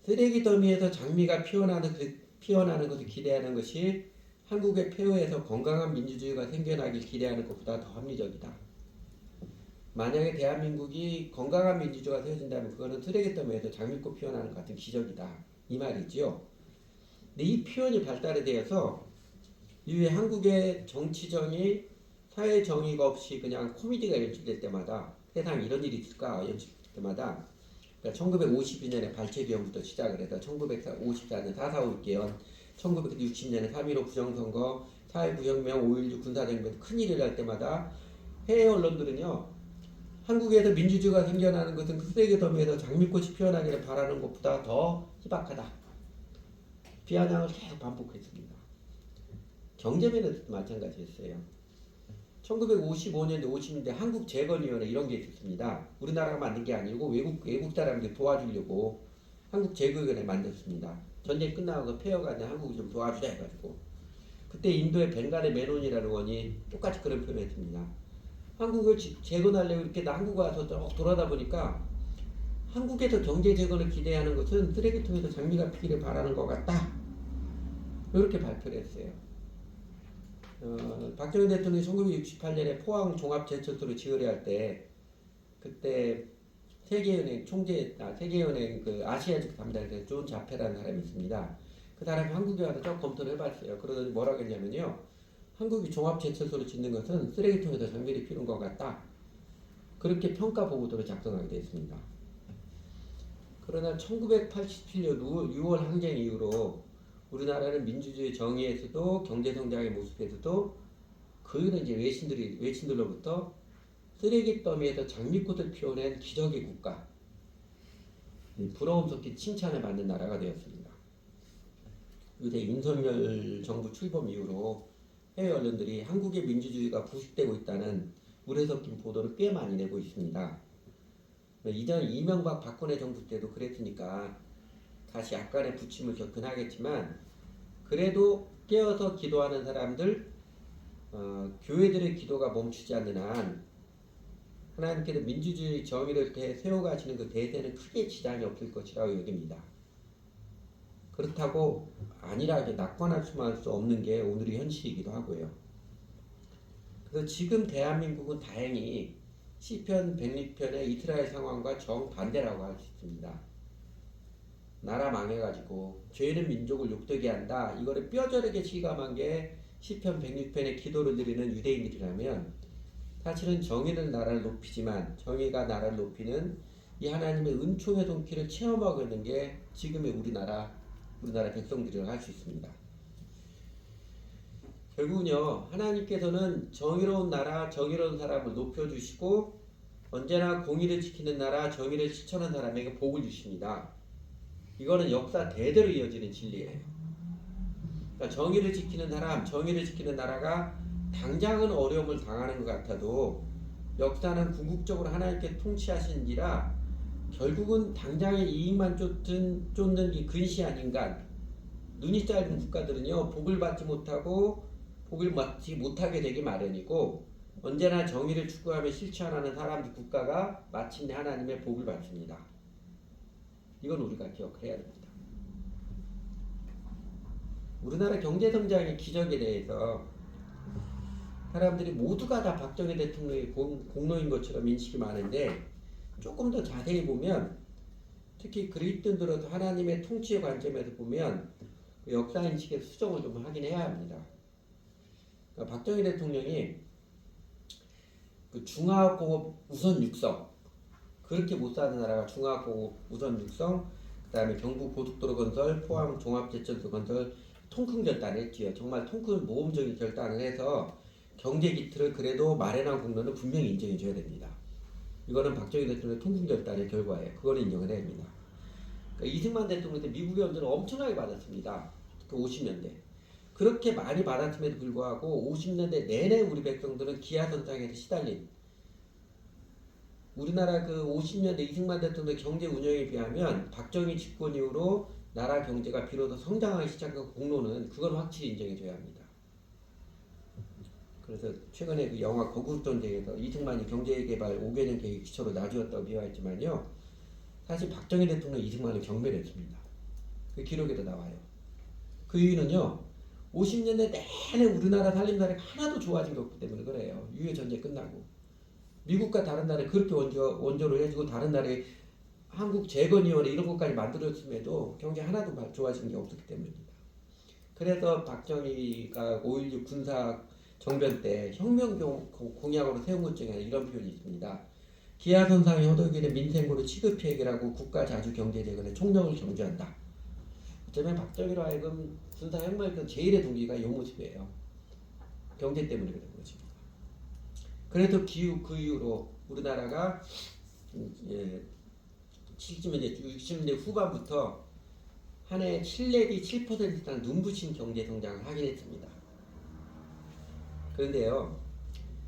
[SPEAKER 2] 쓰레기 더미에서 장미가 피어나는 것을 기대하는 것이 한국의 폐허에서 건강한 민주주의가 생겨나길 기대하는 것보다 더 합리적이다. 만약에 대한민국이 건강한 민주주의가 세워진다면 그거는 쓰레기 더미에서 장미꽃 피어나는 것 같은 기적이다. 이 말이지요. 근데 이 표현이 발달이 되어서 이후에 한국의 정치정이 사회 정의가 없이 그냥 코미디가 연출될 때마다 세상에 이런 일이 있을까 연출될 때마다 그러니까 1952년에 발췌비용부터 시작을 해서 1954년 4.4.5 개헌 1960년에 3.15 부정선거 4.19 혁명 5.16 군사정변 큰일을 날 때마다 해외 언론들은요 한국에서 민주주의가 생겨나는 것은 그 쓰레기 더미에서 장미꽃이 피어나기를 바라는 것보다 더 희박하다. 비아냥을 계속 반복했습니다. 경제면에서도 마찬가지였어요. 1955년대 50년대 한국재건위원회 이런 게 있었습니다. 우리나라가 만든 게 아니고 외국 사람들 도와주려고 한국재건위원회 만들었습니다. 전쟁 끝나고 폐허가 아니라 한국이 좀 도와주자 해가지고 그때 인도의 벵갈의 메논이라는 원이 똑같이 그런 표현을 했습니다. 한국을 재건하려고 이렇게 한국 와서 돌아다 보니까 한국에서 경제 재건을 기대하는 것은 쓰레기통에서 장미가 피기를 바라는 것 같다. 이렇게 발표를 했어요. 박정희 대통령이 1968년에 포항 종합제철소를 지으려 할 때 그때 세계은행 세계은행 그 아시아적 담당자 존 자페라는 사람이 있습니다. 그 사람이 한국에 와서 쭉 검토를 해봤어요. 그러더니 뭐라고 했냐면요. 한국이 종합제철소를 짓는 것은 쓰레기통에서 장미를 피우는 것 같다. 그렇게 평가 보고서를 작성하게 됐습니다. 그러나 1987년 6월 항쟁 이후로 우리나라는 민주주의 정의에서도 경제성장의 모습에서도 그는 이제 외신들로부터 쓰레기 더미에서 장미꽃을 피워낸 기적의 국가, 부러움 섞인 칭찬을 받는 나라가 되었습니다. 이때 윤석열 정부 출범 이후로 해외 언론들이 한국의 민주주의가 부식되고 있다는 우려 섞인 보도를 꽤 많이 내고 있습니다. 이전 이명박 박근혜 정부 때도 그랬으니까 다시 약간의 부침을 겪긴 하겠지만 그래도 깨어서 기도하는 사람들 교회들의 기도가 멈추지 않는 한 하나님께서 민주주의 정의를 세워가시는 그 대세는 크게 지장이 없을 것이라고 여깁니다. 그렇다고 안일하게 낙관할 수만 수 없는 게 오늘의 현실이기도 하고요. 그래서 지금 대한민국은 다행히 시편 106편의 이스라엘 상황과 정반대라고 할 수 있습니다. 나라 망해가지고 죄는 민족을 욕되게 한다. 이거를 뼈저리게 실감한 게 시편 106편의 기도를 드리는 유대인들이라면 사실은 정의는 나라를 높이지만 정의가 나라를 높이는 이 하나님의 은총의 손길을 체험하고 있는 게 지금의 우리나라 백성들이라고 할 수 있습니다. 결국은요 하나님께서는 정의로운 나라 정의로운 사람을 높여주시고 언제나 공의를 지키는 나라 정의를 실천하는 사람에게 복을 주십니다. 이거는 역사 대대로 이어지는 진리예요. 그러니까 정의를 지키는 사람 정의를 지키는 나라가 당장은 어려움을 당하는 것 같아도 역사는 궁극적으로 하나님께 통치하시는지라 결국은 당장의 이익만 쫓는 이 근시한 인간 눈이 짧은 국가들은요 복을 받지 못하게 되기 마련이고 언제나 정의를 추구하며 실천하는 사람들 국가가 마침내 하나님의 복을 받습니다. 이건 우리가 기억해야 됩니다. 우리나라 경제성장의 기적에 대해서 사람들이 모두가 다 박정희 대통령의 공로인 것처럼 인식이 많은데 조금 더 자세히 보면 특히 그리스도인 들어서 하나님의 통치의 관점에서 보면 그 역사인식의 수정을 좀 하긴 해야 합니다. 그러니까 박정희 대통령이 그 중화학공업 우선 육성 그렇게 못 사는 나라가 중화학공업 우선 육성 그 다음에 경부 고속도로 건설 포항 종합제철소 건설 통큰 결단을 했지요. 정말 통큰 모험적인 결단을 해서 경제 기틀을 그래도 마련한 국면을 분명히 인정해 줘야 됩니다. 이거는 박정희 대통령의 통큰 결단의 결과예요. 그거는 인정을 해야 됩니다. 그러니까 이승만 대통령 때 미국의 언저를 엄청나게 받았습니다. 그 50년대. 그렇게 많이 받았음에도 불구하고 50년대 내내 우리 백성들은 기아선상에서 시달린 우리나라 그 50년대 이승만 대통령 경제 운영에 비하면 박정희 집권 이후로 나라 경제가 비로소 성장하기 시작한 공로는 그건 확실히 인정해줘야 합니다. 그래서 최근에 그 영화 거국전쟁에서 이승만이 경제개발 5개년 계획 기초로 놔주었다고 비화했지만요. 사실 박정희 대통령 이승만을 경멸했습니다. 그 기록에도 나와요. 그 이유는요. 50년대 내내 우리나라 살림살이가 하나도 좋아진 게 없기 때문에 그래요. 유해전쟁 끝나고. 미국과 다른 나라에 그렇게 원조를 해주고 다른 나라에 한국 재건위원회 이런 것까지 만들었음에도 경제 하나도 좋아진 게 없었기 때문입니다. 그래서 박정희가 5.16 군사 정변 때 혁명 공약으로 세운 것 중에 이런 표현이 있습니다. 기아선상의 허덕이는 민생고를 취급해 해결하고 국가 자주 경제재건에 총력을 경주한다. 어쩌면 박정희로 하여금 군사혁명의 제일의 동기가 이 모습이에요. 경제 때문에 그런 것입니다. 그래도 그 이후로 우리나라가 60년대 후반부터 한 해 7내지 7% 이상 눈부신 경제 성장을 하긴 했습니다. 그런데요,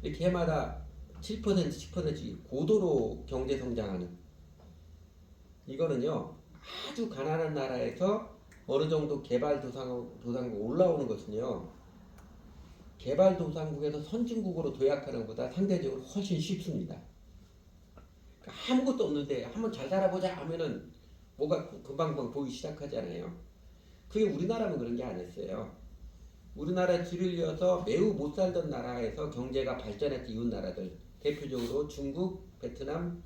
[SPEAKER 2] 이렇게 해마다 7%, 10%씩 고도로 경제 성장하는 이거는요, 아주 가난한 나라에서 어느 정도 개발도상국 올라오는 것은요, 개발도상국에서 선진국으로 도약하는 것보다 상대적으로 훨씬 쉽습니다. 그러니까 아무것도 없는데 한번 잘 살아보자 하면은 뭐가 금방금방 보이기 시작하잖아요. 그게 우리나라는 그런 게 아니었어요. 우리나라 뒤를 이어서 매우 못 살던 나라에서 경제가 발전했던 이웃 나라들 대표적으로 중국, 베트남,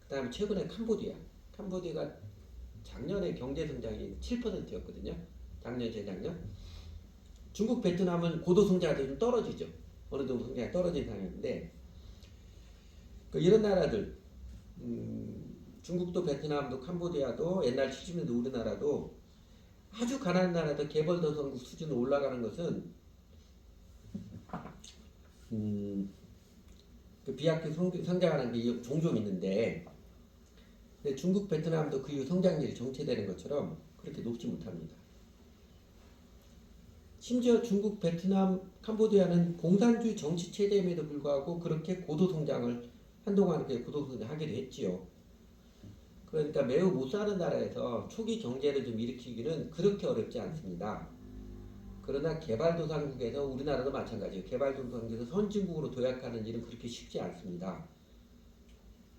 [SPEAKER 2] 그 다음에 최근에 캄보디아가 작년에 경제 성장이 7%였거든요. 작년, 재작년. 중국, 베트남은 고도 성장이 좀 떨어지죠. 어느 정도 성장이 떨어진 상황인데 이런 나라들 중국도, 베트남도, 캄보디아도 옛날 70년대 우리나라도 아주 가난한 나라도 개발도상국 수준으로 올라가는 것은 그 비약적 성장하는 게 종종 있는데 근데 중국, 베트남도 그 이후 성장률이 정체되는 것처럼 그렇게 높지 못합니다. 심지어 중국, 베트남, 캄보디아는 공산주의 정치 체제임에도 불구하고 그렇게 고도 성장을 한동안 고도 성장하기도 했지요. 그러니까 매우 못 사는 나라에서 초기 경제를 좀 일으키기는 그렇게 어렵지 않습니다. 그러나 개발도상국에서 우리나라도 마찬가지예요. 개발도상국에서 선진국으로 도약하는 일은 그렇게 쉽지 않습니다.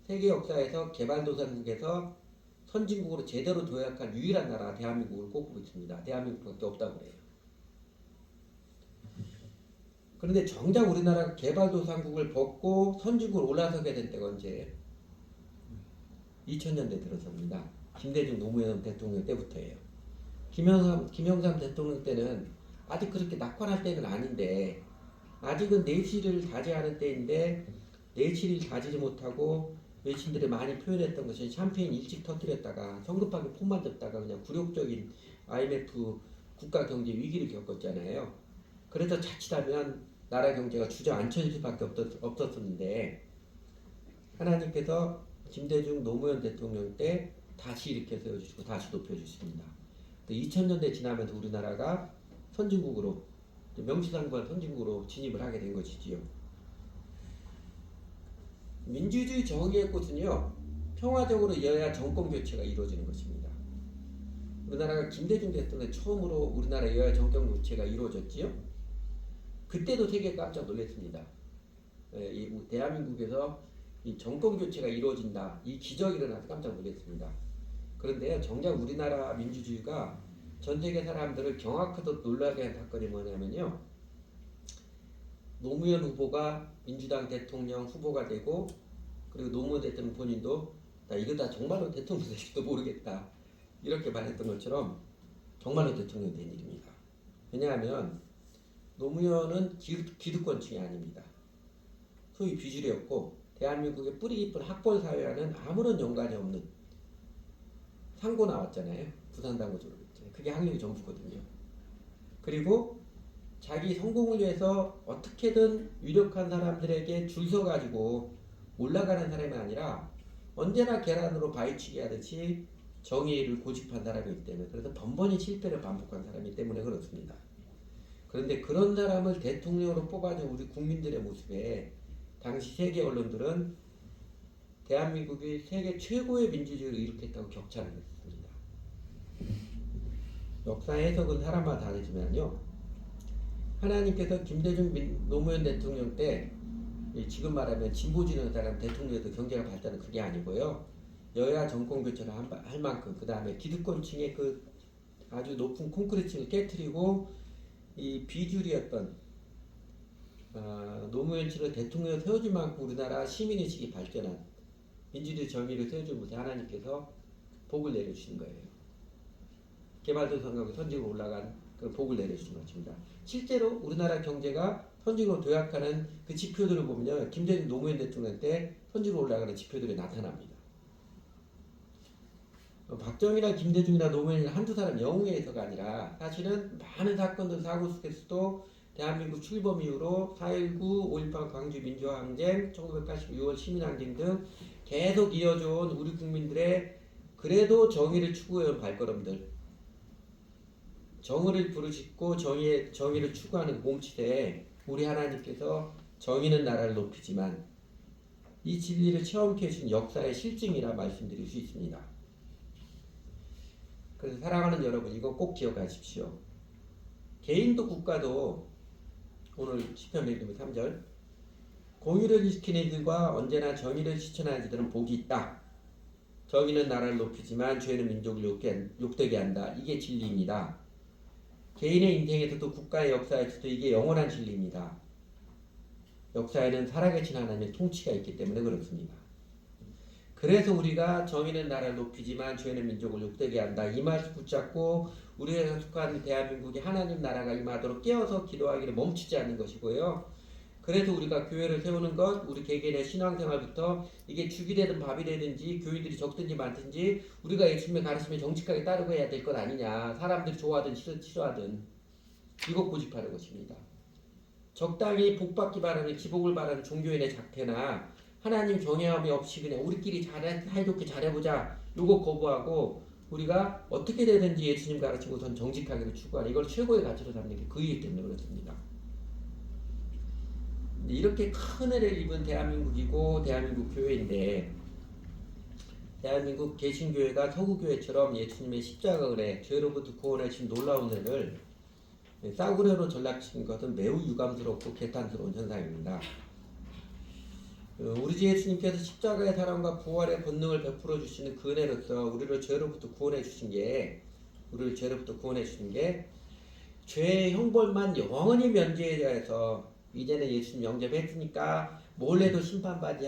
[SPEAKER 2] 세계 역사에서 개발도상국에서 선진국으로 제대로 도약한 유일한 나라가 대한민국을 꼽고 있습니다. 대한민국밖에 없다고 그래요. 그런데 정작 우리나라가 개발도상국을 벗고 선진국으로 올라서게 된 때가 언제예요? 2000년대 들어서입니다. 김대중 노무현 대통령 때부터예요. 김영삼 대통령 때는 아직 그렇게 낙관할 때는 아닌데 아직은 내실을 다지하는 때인데 내실을 다지지 못하고 외신들이 많이 표현했던 것이 샴페인 일찍 터뜨렸다가 성급하게 폼만 잡다가 그냥 굴욕적인 IMF 국가 경제 위기를 겪었잖아요. 그래서 자칫하면 나라 경제가 주저앉혀질 수밖에 없었는데 하나님께서 김대중 노무현 대통령 때 다시 일으켜 세워주시고 다시 높여주십니다. 2000년대 지나면서 우리나라가 선진국으로 명실상부한 선진국으로 진입을 하게 된 것이지요. 민주주의 정의의 꽃은요 평화적으로 여야 정권 교체가 이루어지는 것입니다. 우리나라가 김대중 대통령 처음으로 우리나라 여야 정권 교체가 이루어졌지요. 그때도 되게 깜짝 놀랐습니다. 대한민국에서 이 정권 교체가 이루어진다, 이 기적이 일어나서 깜짝 놀랐습니다. 그런데 정작 우리나라 민주주의가 전 세계 사람들을 경악하듯 놀라게 한 사건이 뭐냐면요. 노무현 후보가 민주당 대통령 후보가 되고 그리고 노무현 대통령 본인도 나 이거 다 정말로 대통령 될지도 모르겠다 이렇게 말했던 것처럼 정말로 대통령이 된 일입니다. 왜냐하면 노무현은 기득권층이 아닙니다. 소위 비주류였고 대한민국의 뿌리 깊은 학벌 사회와는 아무런 연관이 없는 상고 나왔잖아요. 부산당고 졸업했잖아요. 그게 학력이 전부거든요. 그리고 자기 성공을 위해서 어떻게든 유력한 사람들에게 줄 서가지고 올라가는 사람이 아니라 언제나 계란으로 바위치기 하듯이 정의를 고집한 사람이기 때문에, 그래서 번번이 실패를 반복한 사람이기 때문에 그렇습니다. 그런데 그런 사람을 대통령으로 뽑아준 우리 국민들의 모습에 당시 세계 언론들은 대한민국이 세계 최고의 민주주의를 일으켰다고 격찬을 했습니다. 역사 해석은 사람마다 다르지만요, 하나님께서 김대중 노무현 대통령 때 지금 말하면 진보진영사람 대통령에서 경제가 발달은 그게 아니고요, 여야 정권 교체를 할 만큼, 그 다음에 기득권층의 그 아주 높은 콘크리트층을 깨트리고 이 비주류였던 노무현씨를 대통령을 세워줄 만큼 우리나라 시민의식이 발전한 민주주의 정의를 세워준 곳에 하나님께서 복을 내려주신 거예요. 개발도상국이 선진으로 올라간 그 복을 내려주신 것입니다. 실제로 우리나라 경제가 선진으로 도약하는 그 지표들을 보면 김대중 노무현 대통령 때 선진으로 올라가는 지표들이 나타납니다. 박정희나 김대중이나 노무현이나 한두 사람 영웅에 의해서가 아니라 사실은 많은 사건들 사고 속에서도 대한민국 출범 이후로 4.19, 5.18 광주 민주화항쟁, 1986월 시민항쟁 등 계속 이어져온 우리 국민들의 그래도 정의를 추구해온 발걸음들, 정의를 부르짖고 정의를 추구하는 몸치대에 우리 하나님께서 정의는 나라를 높이지만 이 진리를 체험케 해주신 역사의 실증이라 말씀드릴 수 있습니다. 그래서 사랑하는 여러분, 이거 꼭 기억하십시오. 개인도 국가도 오늘 시편 103절 공의를 지키는 이들과 언제나 정의를 실천하는 이들은 복이 있다. 정의는 나라를 높이지만 죄는 민족을 욕되게 한다. 이게 진리입니다. 개인의 인생에서도 국가의 역사에서도 이게 영원한 진리입니다. 역사에는 살아계신 하나님의 통치가 있기 때문에 그렇습니다. 그래서 우리가 정의는 나라를 높이지만 죄는 민족을 욕되게 한다. 이 말씀 붙잡고 우리가 속한 대한민국이 하나님 나라가 임하도록 깨어서 기도하기를 멈추지 않는 것이고요. 그래서 우리가 교회를 세우는 것, 우리 개개인의 신앙생활부터 이게 죽이 되든 밥이 되든지 교인들이 적든지 많든지 우리가 예수님의 가르침에 정직하게 따르고 해야 될 것 아니냐. 사람들이 좋아하든 싫어하든 이것 고집하는 것입니다. 적당히 복받기 바라는 기복을 바라는 종교인의 작태나 하나님 경외함이 없이 그냥 우리끼리 사이좋게 잘해보자 요거 거부하고 우리가 어떻게 되든지 예수님 가르치고 우선 정직하게 추구하는 이걸 최고의 가치로 삼는 게 그 이유 때문에 그렇습니다. 이렇게 큰 은혜를 입은 대한민국이고 대한민국 교회인데 대한민국 개신교회가 서구교회처럼 예수님의 십자가 은혜, 죄로부터 구원해 주신 놀라운 은혜를 싸구려로 전락시킨 것은 매우 유감스럽고 개탄스러운 현상입니다. 우리 주 예수님께서 십자가의 사랑과 부활의 본능을 베풀어 주시는 그 은혜로서 우리를 죄로부터 구원해 주신 게 죄의 형벌만 영원히 면제해서 이제는 예수님 영접했으니까 뭘 해도 심판받지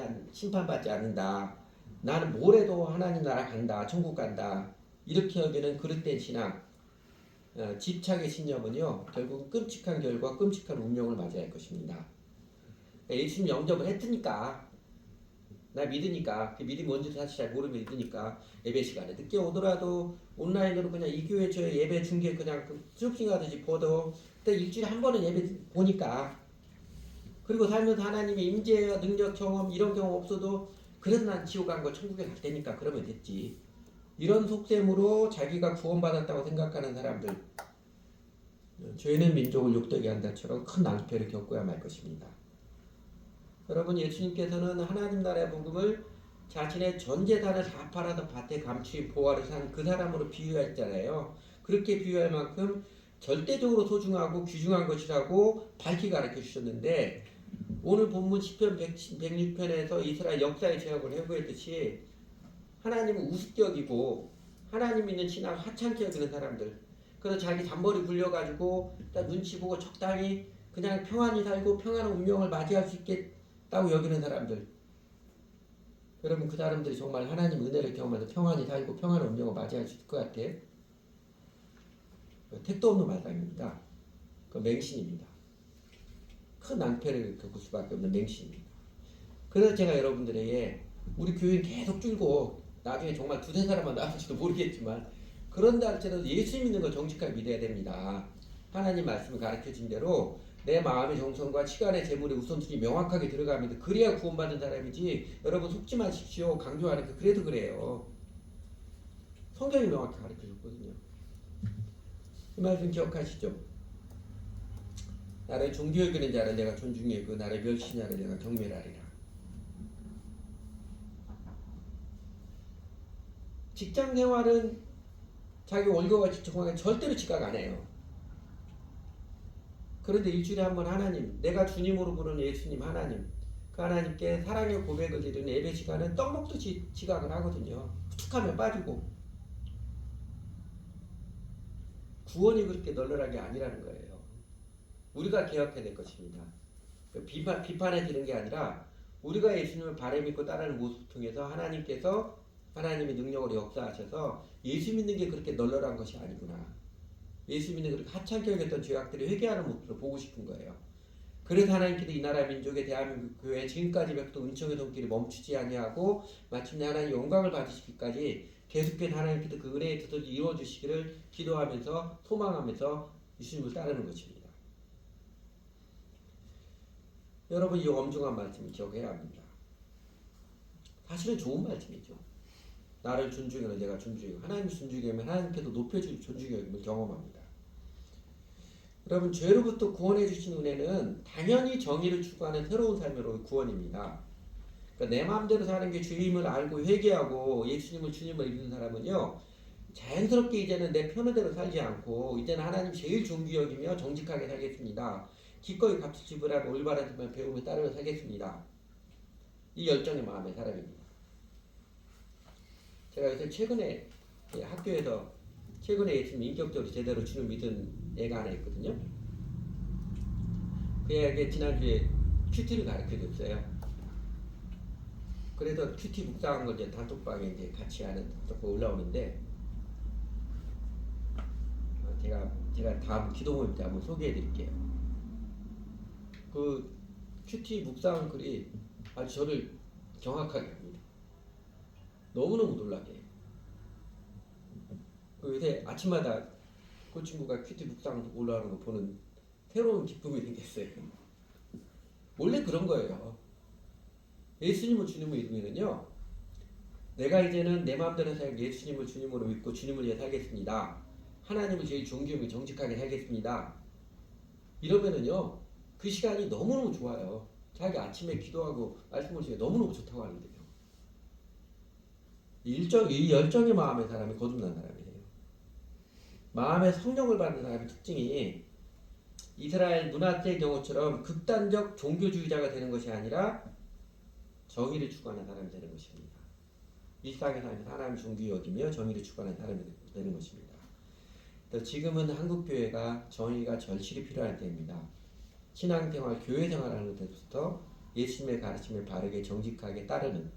[SPEAKER 2] 않는다. 나는 뭘 해도 하나님 나라 간다. 천국 간다. 이렇게 여기는 그릇된 신앙, 집착의 신념은요, 결국 끔찍한 결과, 끔찍한 운명을 맞이할 할 것입니다. 예수님 영접을 했으니까, 나 믿으니까, 그 믿음이 뭔지 사실 잘 모르면 믿으니까 예배 시간에 늦게 오더라도 온라인으로 그냥 이 교회 저 예배 중계 그냥 쇼핑 하듯이 보도 일주일에 한 번은 예배 보니까, 그리고 살면서 하나님의 임재와 능력 경험 이런 경험 없어도 그래도 난 지옥 간 거 천국에 갈 테니까 그러면 됐지. 이런 속셈으로 자기가 구원받았다고 생각하는 사람들, 죄는 민족을 욕되게 한다처럼 큰 낭패를 겪어야 말 것입니다. 여러분, 예수님께서는 하나님 나라의 복음을 자신의 전 재산을 다 팔아서 밭에 감추인 보화를 산 그 사람으로 비유했잖아요. 그렇게 비유할 만큼 절대적으로 소중하고 귀중한 것이라고 밝히 가르쳐 주셨는데, 오늘 본문 시편 106편에서 이스라엘 역사의 제약을 회고했듯이 하나님은 우습게 여기고 하나님 있는 신앙 하찮게 여기는 사람들, 그래서 자기 잔머리 굴려가지고 딱 눈치 보고 적당히 그냥 평안히 살고 평안한 운명을 맞이할 수 있겠다고 여기는 사람들, 여러분 그 사람들이 정말 하나님 은혜를 경험해서 평안히 살고 평안한 운명을 맞이할 수 있을 것 같아? 택도 없는 말상입니다. 그 맹신입니다. 큰 낭패를 겪을 수밖에 없는 맹신입니다. 그래서 제가 여러분들에게 우리 교인 계속 줄고 나중에 정말 두세 사람만 나올지도 모르겠지만 그런다 할지라도 예수 믿는 걸 정직하게 믿어야 됩니다. 하나님 말씀을 가르쳐준 대로 내 마음의 정성과 시간의 재물의 우선순위 명확하게 들어갑니다. 그래야 구원받은 사람이지. 여러분 속지 마십시오. 강조하는 거 그래도 그래요. 성경이 명확히 가르쳐 줬거든요. 이 말씀 기억하시죠? 나를 존귀 여기는 자를 내가 존중히 여기고 나를 멸시하는 자를 내가 경멸하리라. 직장 생활은 자기 월급과 직장관계 절대로 지각 안 해요. 그런데 일주일에 한 번 하나님, 내가 주님으로 부르는 예수님 하나님, 그 하나님께 사랑의 고백을 드리는 예배 시간은 떡 먹듯이 지각을 하거든요. 툭하면 빠지고. 구원이 그렇게 널널하게 아니라는 거예요. 우리가 개혁해야 될 것입니다. 비판해 드리는 게 아니라 우리가 예수님을 바라 믿고 따르는 모습을 통해서 하나님께서 하나님의 능력으로 역사하셔서 예수 믿는 게 그렇게 널널한 것이 아니구나. 예수 믿는 그렇게 하찮게 여겼던 죄악들이 회개하는 모습을 보고 싶은 거예요. 그래서 하나님께서 이 나라 민족의 대한민국 교회 지금까지 뵙던 은총의 손길이 멈추지 아니하고 마침내 하나님 영광을 받으시기까지 계속해서 하나님께서 그 은혜의 뜻을 이루어주시기를 기도하면서 소망하면서 예수님을 따르는 것입니다. 여러분 이 엄중한 말씀을 기억해야 합니다. 사실은 좋은 말씀이죠. 나를 존중하는 내가 존중하고 하나님을 존중하면 하나님께서 높여주고 존중함을 경험합니다. 여러분 죄로부터 구원해 주신 은혜는 당연히 정의를 추구하는 새로운 삶으로 구원입니다. 그러니까 내 마음대로 사는 게 주임을 알고 회개하고 예수님을 주님을 믿는 사람은요 자연스럽게 이제는 내 편의대로 살지 않고 이제는 하나님 제일 존귀 여기며 정직하게 살겠습니다. 기꺼이 값을 지불하고 올바른 삶을 배우며 따르며 살겠습니다. 이 열정의 마음의 사람입니다. 제가 요새 최근에 학교에서 최근에 예수님 인격적으로 제대로 주님 믿은 애가 하나 있거든요. 그 애에게 지난주에 큐티를 가르쳐 줬어요. 그래서 큐티 묵상한 걸 이제 단톡방에 이제 같이 하는 단톡방 올라오는데 제가 다음 기도 모임 때 한번 소개해 드릴게요. 그 큐티 묵상 글이 아주 저를 정확하게 합니다. 너무너무 놀라게 해요. 요새 아침마다 그 친구가 큐티 묵상 올라오는 거 보는 새로운 기쁨이 생겼어요. 원래 그런 거예요. 예수님을 주님을 믿으면요, 내가 이제는 내 마음대로 살고 예수님을 주님으로 믿고 주님을 위해 살겠습니다. 하나님을 제일 존귀하며 정직하게 살겠습니다. 이러면은요, 그 시간이 너무너무 좋아요. 자기 아침에 기도하고 말씀을 주게 너무너무 좋다고 하는데요. 이 열정의 마음의 사람이 거듭난 사람이에요. 마음의 성령을 받는 사람의 특징이 이스라엘 므낫세의 경우처럼 극단적 종교주의자가 되는 것이 아니라 정의를 추구하는 사람이 되는 것입니다. 일상의 삶에서 하나님 존귀 여기며 정의를 추구하는 사람이 되는 것입니다. 지금은 한국교회가 정의가 절실히 필요할 때입니다. 신앙생활, 교회생활하는 데부터 예수님의 가르침을 바르게 정직하게 따르는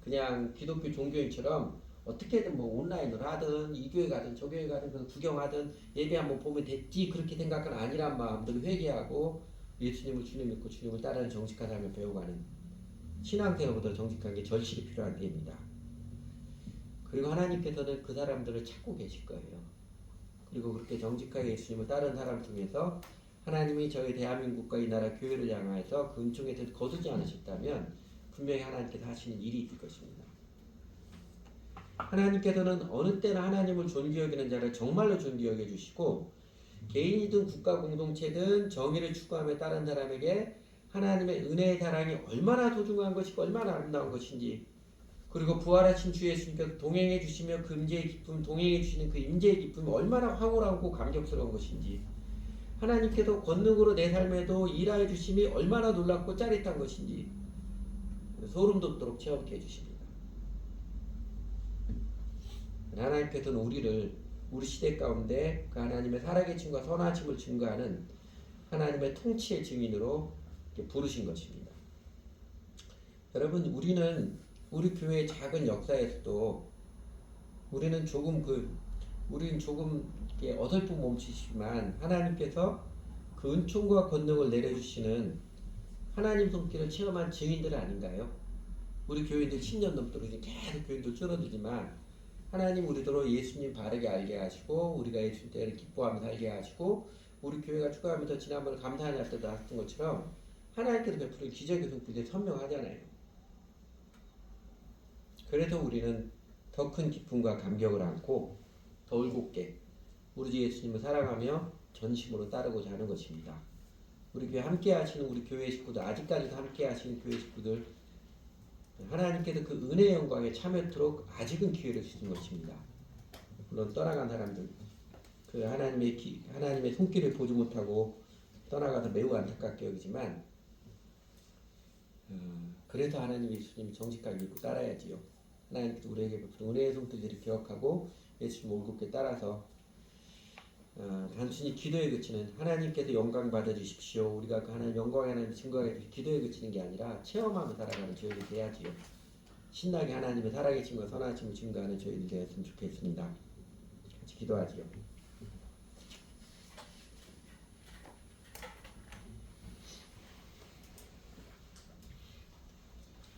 [SPEAKER 2] 그냥 기독교 종교인처럼 어떻게든 뭐 온라인으로 하든 이 교회 가든 저 교회 가든 그냥 구경하든 예배 한번 보면 됐지 그렇게 생각은 아니란 마음으로 회개하고 예수님을 주님 믿고 주님을 따르는 정직한 삶을 배워가는 신앙생활보다 정직한 게 절실히 필요한 때입니다. 그리고 하나님께서는 그 사람들을 찾고 계실 거예요. 그리고 그렇게 정직하게 예수님을 따르는 사람 중에서 하나님이 저희 대한민국과 이 나라 교회를 향해서 그 은총의 뜻을 거두지 않으셨다면 분명히 하나님께서 하시는 일이 있을 것입니다. 하나님께서는 어느 때나 하나님을 존귀 여기는 자를 정말로 존귀 여겨 주시고 개인이든 국가 공동체든 정의를 추구하며 따른 사람에게 하나님의 은혜의 사랑이 얼마나 소중한 것이고 얼마나 아름다운 것인지 그리고 부활하신 주 예수님께서 동행해 주시며 그 임재의 기쁨, 동행해 주시는 그 임재의 기쁨이 얼마나 황홀하고 감격스러운 것인지 하나님께서 권능으로 내 삶에도 일하여 주심이 얼마나 놀랍고 짜릿한 것인지 소름 돋도록 체험케 해주십니다. 하나님께서는 우리를 우리 시대 가운데 그 하나님의 살아계심과 선하심을 증거하는 하나님의 통치의 증인으로 부르신 것입니다. 여러분 우리는 우리 교회의 작은 역사에서도 우리는 조금 어설픈 몸짓이지만 하나님께서 그 은총과 권능을 내려주시는 하나님 손길을 체험한 증인들 아닌가요? 우리 교인들 10년 넘도록 계속 교인들 줄어들지만 하나님 우리더러 예수님 바르게 알게 하시고 우리가 예수님 때를 기뻐하며 살게 하시고 우리 교회가 축하하면서 지난번에 감사의 날 때도 했던 것처럼 하나님께서 베푸는 기적의 손길이 선명하잖아요. 그래서 우리는 더 큰 기쁨과 감격을 안고 더 울곧게 우리 주 예수님을 사랑하며 전심으로 따르고자 하는 것입니다. 우리 교회 함께 하시는 우리 교회 식구들, 아직까지도 함께 하시는 교회 식구들, 하나님께서 그 은혜의 영광에 참여토록 아직은 기회를 주신 것입니다. 물론 떠나간 사람들, 그 하나님의 손길을 보지 못하고 떠나가서 매우 안타깝게 여기지만, 그래서 하나님 예수님 정직하게 믿고 따라야지요. 하나님께서 우리에게 베푸는 은혜의 손길들을 기억하고 예수님 올곧게 따라서 단순히 기도에 그치는 하나님께서 영광 받아주십시오. 우리가 그 하나님 영광의 하나님 증거해 주시 기도에 그치는 게 아니라 체험하며 살아가는 저희들이 돼야지요. 신나게 하나님의 살아계신 것 선하심을 증거하는 저희들 되었으면 좋겠습니다. 같이 기도하지요.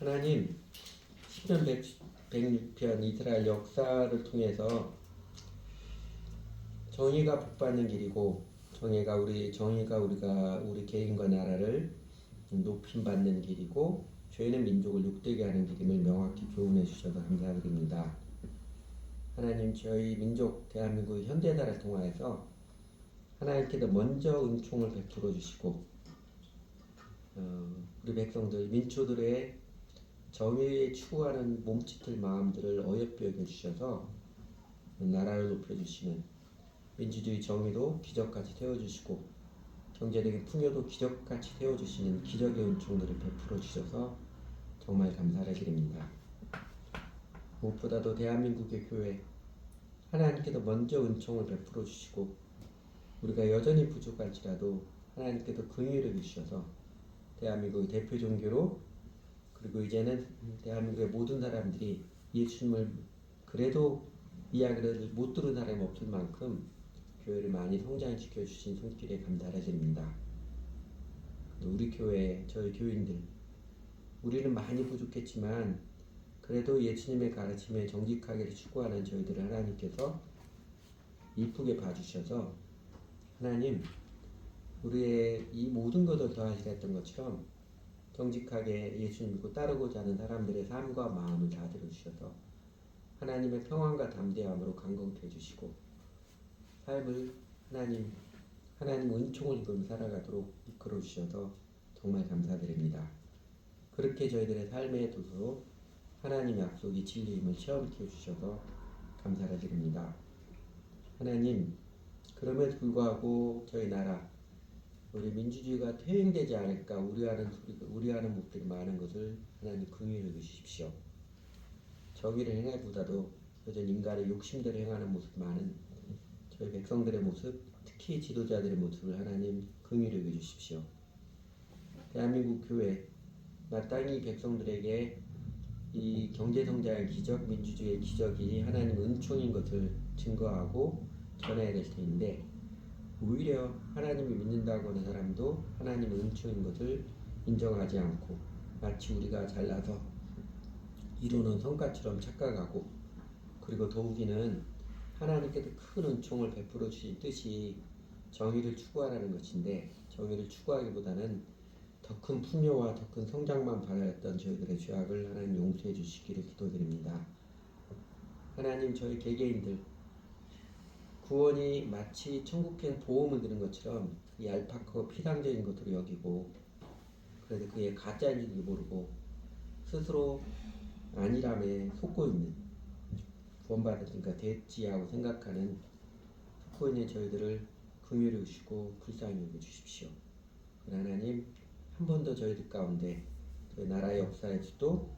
[SPEAKER 2] 하나님, 10편 106편 이스라엘 역사를 통해서 정의가 복받는 길이고 정의가 우리 개인과 나라를 높임받는 길이고 죄는 민족을 욕되게 하는 길임을 명확히 교훈해 주셔서 감사드립니다. 하나님, 저희 민족 대한민국 현대사를 통하여서 하나님께서 먼저 은총을 베풀어 주시고 우리 백성들 민초들의 정의에 추구하는 몸짓을 마음들을 어여삐 여겨주셔서 나라를 높여주시는 민주주의 정의도 기적같이 세워주시고 경제적인 풍요도 기적같이 세워주시는 기적의 은총들을 베풀어 주셔서 정말 감사를 드립니다. 무엇보다도 대한민국의 교회 하나님께서 먼저 은총을 베풀어 주시고 우리가 여전히 부족할지라도 하나님께서 긍휼을 주셔서 대한민국의 대표 종교로 그리고 이제는 대한민국의 모든 사람들이 예수님을 그래도 이야기를 못 들은 사람이 없을 만큼 교회를 많이 성장시켜 주신 손길에 감사를 드립니다. 우리 교회, 저희 교인들, 우리는 많이 부족했지만 그래도 예수님의 가르침에 정직하게 추구하는 저희들을 하나님께서 이쁘게 봐주셔서 하나님, 우리의 이 모든 것을 더하시라 했던 것처럼 정직하게 예수님 믿고 따르고자 하는 사람들의 삶과 마음을 다 들어주셔서 하나님의 평안과 담대함으로 강건케 해주시고 삶을 하나님 은총을 입으며 살아가도록 이끌어 주셔서 정말 감사드립니다. 그렇게 저희들의 삶의 도서 하나님의 약속이 진리임을 체험케 해주셔서 감사를 드립니다. 하나님, 그럼에도 불구하고 저희 나라 우리 민주주의가 퇴행되지 않을까 우려하는 모습들이 많은 것을 하나님 긍휼히 여기십시오. 정의를 행하기보다도 여전히 인간의 욕심대로 행하는 모습 많은 저희 백성들의 모습, 특히 지도자들의 모습을 하나님 긍휼히 여겨주십시오. 대한민국 교회 마땅히 백성들에게 이 경제성장의 기적, 민주주의의 기적이 하나님 은총인 것을 증거하고 전해야 될 텐데 오히려 하나님을 믿는다고 하는 사람도 하나님의 은총인 것을 인정하지 않고 마치 우리가 잘나서 이루는 성과처럼 착각하고 그리고 더욱이는 하나님께서 큰 은총을 베풀어 주신 뜻이 정의를 추구하라는 것인데 정의를 추구하기보다는 더 큰 풍요와 더 큰 성장만 바라였던 저희들의 죄악을 하나님 용서해 주시기를 기도드립니다. 하나님, 저희 개개인들 구원이 마치 천국행 보험을 드는 것처럼 얄팍하고 피상적인 것으로 여기고 그래서 그게 가짜인지도 모르고 스스로 아니람에 속고 있는 구원받으니까 됐지 하고 생각하는 속고 있는 저희들을 긍휼히 주시고 불쌍히 여겨주십시오. 하나님, 한 번 더 저희들 가운데 저희 나라의 역사에서도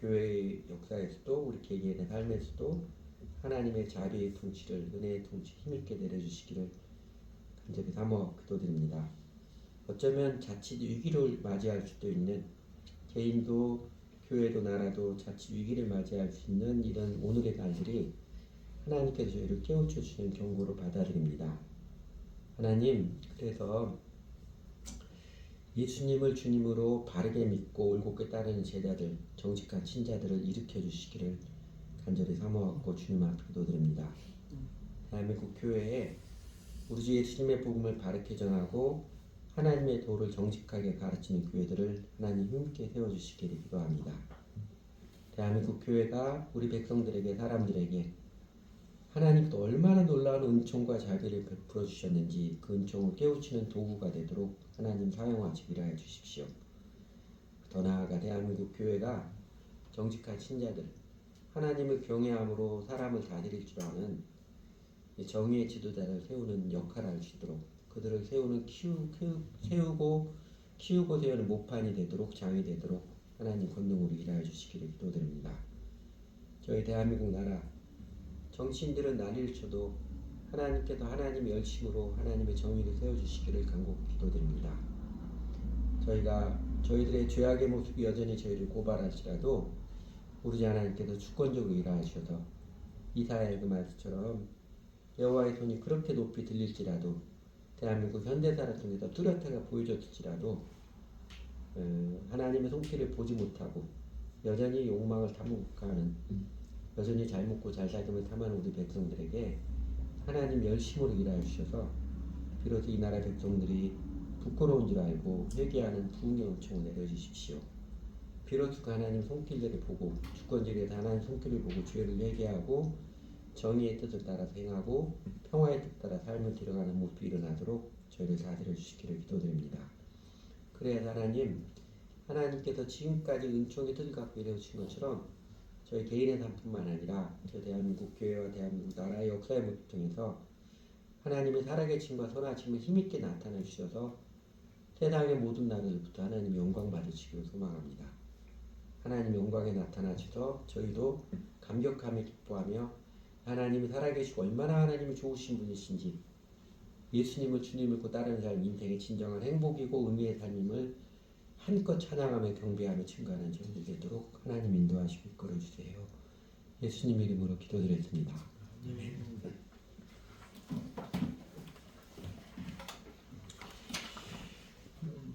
[SPEAKER 2] 교회의 역사에서도 우리 개개인의 삶에서도 하나님의 자비의 통치를 은혜의 통치 힘있게 내려주시기를 간절히 사모하고 기도드립니다. 어쩌면 자칫 위기를 맞이할 수도 있는 개인도 교회도 나라도 자칫 위기를 맞이할 수 있는 이런 오늘의 날들이 하나님께서 저희를 깨우쳐 주시는 경고로 받아들입니다. 하나님, 그래서 예수님을 주님으로 바르게 믿고 올곧게 따르는 제자들, 정직한 친자들을 일으켜 주시기를 간절히 사모하고 주님 앞에 기도드립니다. 대한민국 교회에 우리 주 예수님의 복음을 바르게 전하고 하나님의 도를 정직하게 가르치는 교회들을 하나님 힘있게 세워주시기를 기도합니다. 대한민국 교회가 우리 백성들에게 사람들에게 하나님께서 얼마나 놀라운 은총과 자비를 베풀어 주셨는지 그 은총을 깨우치는 도구가 되도록 하나님 사용하시기를 하여 주십시오. 더 나아가 대한민국 교회가 정직한 신자들, 하나님을 경외함으로 사람을 다스릴 줄 아는 정의의 지도자를 세우는 역할을 할 수 있도록 그들을 세우는 세우고 세우는 모판이 되도록 장이 되도록 하나님 권능으로 일하여 주시기를 기도드립니다. 저희 대한민국 나라 정치인들은 난리를 쳐도 하나님께서 하나님의 열심으로 하나님의 정의를 세워주시기를 간곡히 기도드립니다. 저희들의 죄악의 모습이 여전히 저희를 고발할지라도 우리 하나님께서 주권적으로 일하셔서 이사야의 그 말씀처럼 여호와의 손이 그렇게 높이 들릴지라도 대한민국 현대사를 통해서 뚜렷하게 보여줬을지라도 하나님의 손길을 보지 못하고 여전히 욕망을 탐욕하는 여전히 잘 먹고 잘 살림을 탐하는 우리 백성들에게 하나님 열심으로 일하여 주셔서 비로소 이 나라 백성들이 부끄러운 줄 알고 회개하는 부흥의 은총을 내려주십시오. 비로소 그 하나님 손길들을 보고 주권적인 하나님 손길을 보고 죄를 회개하고 정의의 뜻을 따라 행하고 평화의 뜻 따라 삶을 들어가는 모습이 일어나도록 저희를 다스려 주시기를 기도드립니다. 그래야 하나님께서 지금까지 은총의 뜻을 갖고 일해주신 것처럼 저희 개인의 삶뿐만 아니라 저 대한민국 교회와 대한민국 나라의 역사의 모습 통해서 하나님의 살아계심과 선하심을 힘있게 나타내 주셔서 세상의 모든 나라들부터 하나님 영광 받으시기를 소망합니다. 하나님 영광에 나타나셔서 저희도 감격하며 기뻐하며 하나님이 살아계시고 얼마나 하나님이 좋으신 분이신지 예수님을 주님을 고 따르는 삶 인생의 진정한 행복이고 의미의 삶임을 한껏 찬양하며 경배하며 증거하는 저희들 되도록 하나님 인도하시고 이끌어주세요. 예수님 이름으로 기도드렸습니다.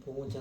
[SPEAKER 2] 봉헌찬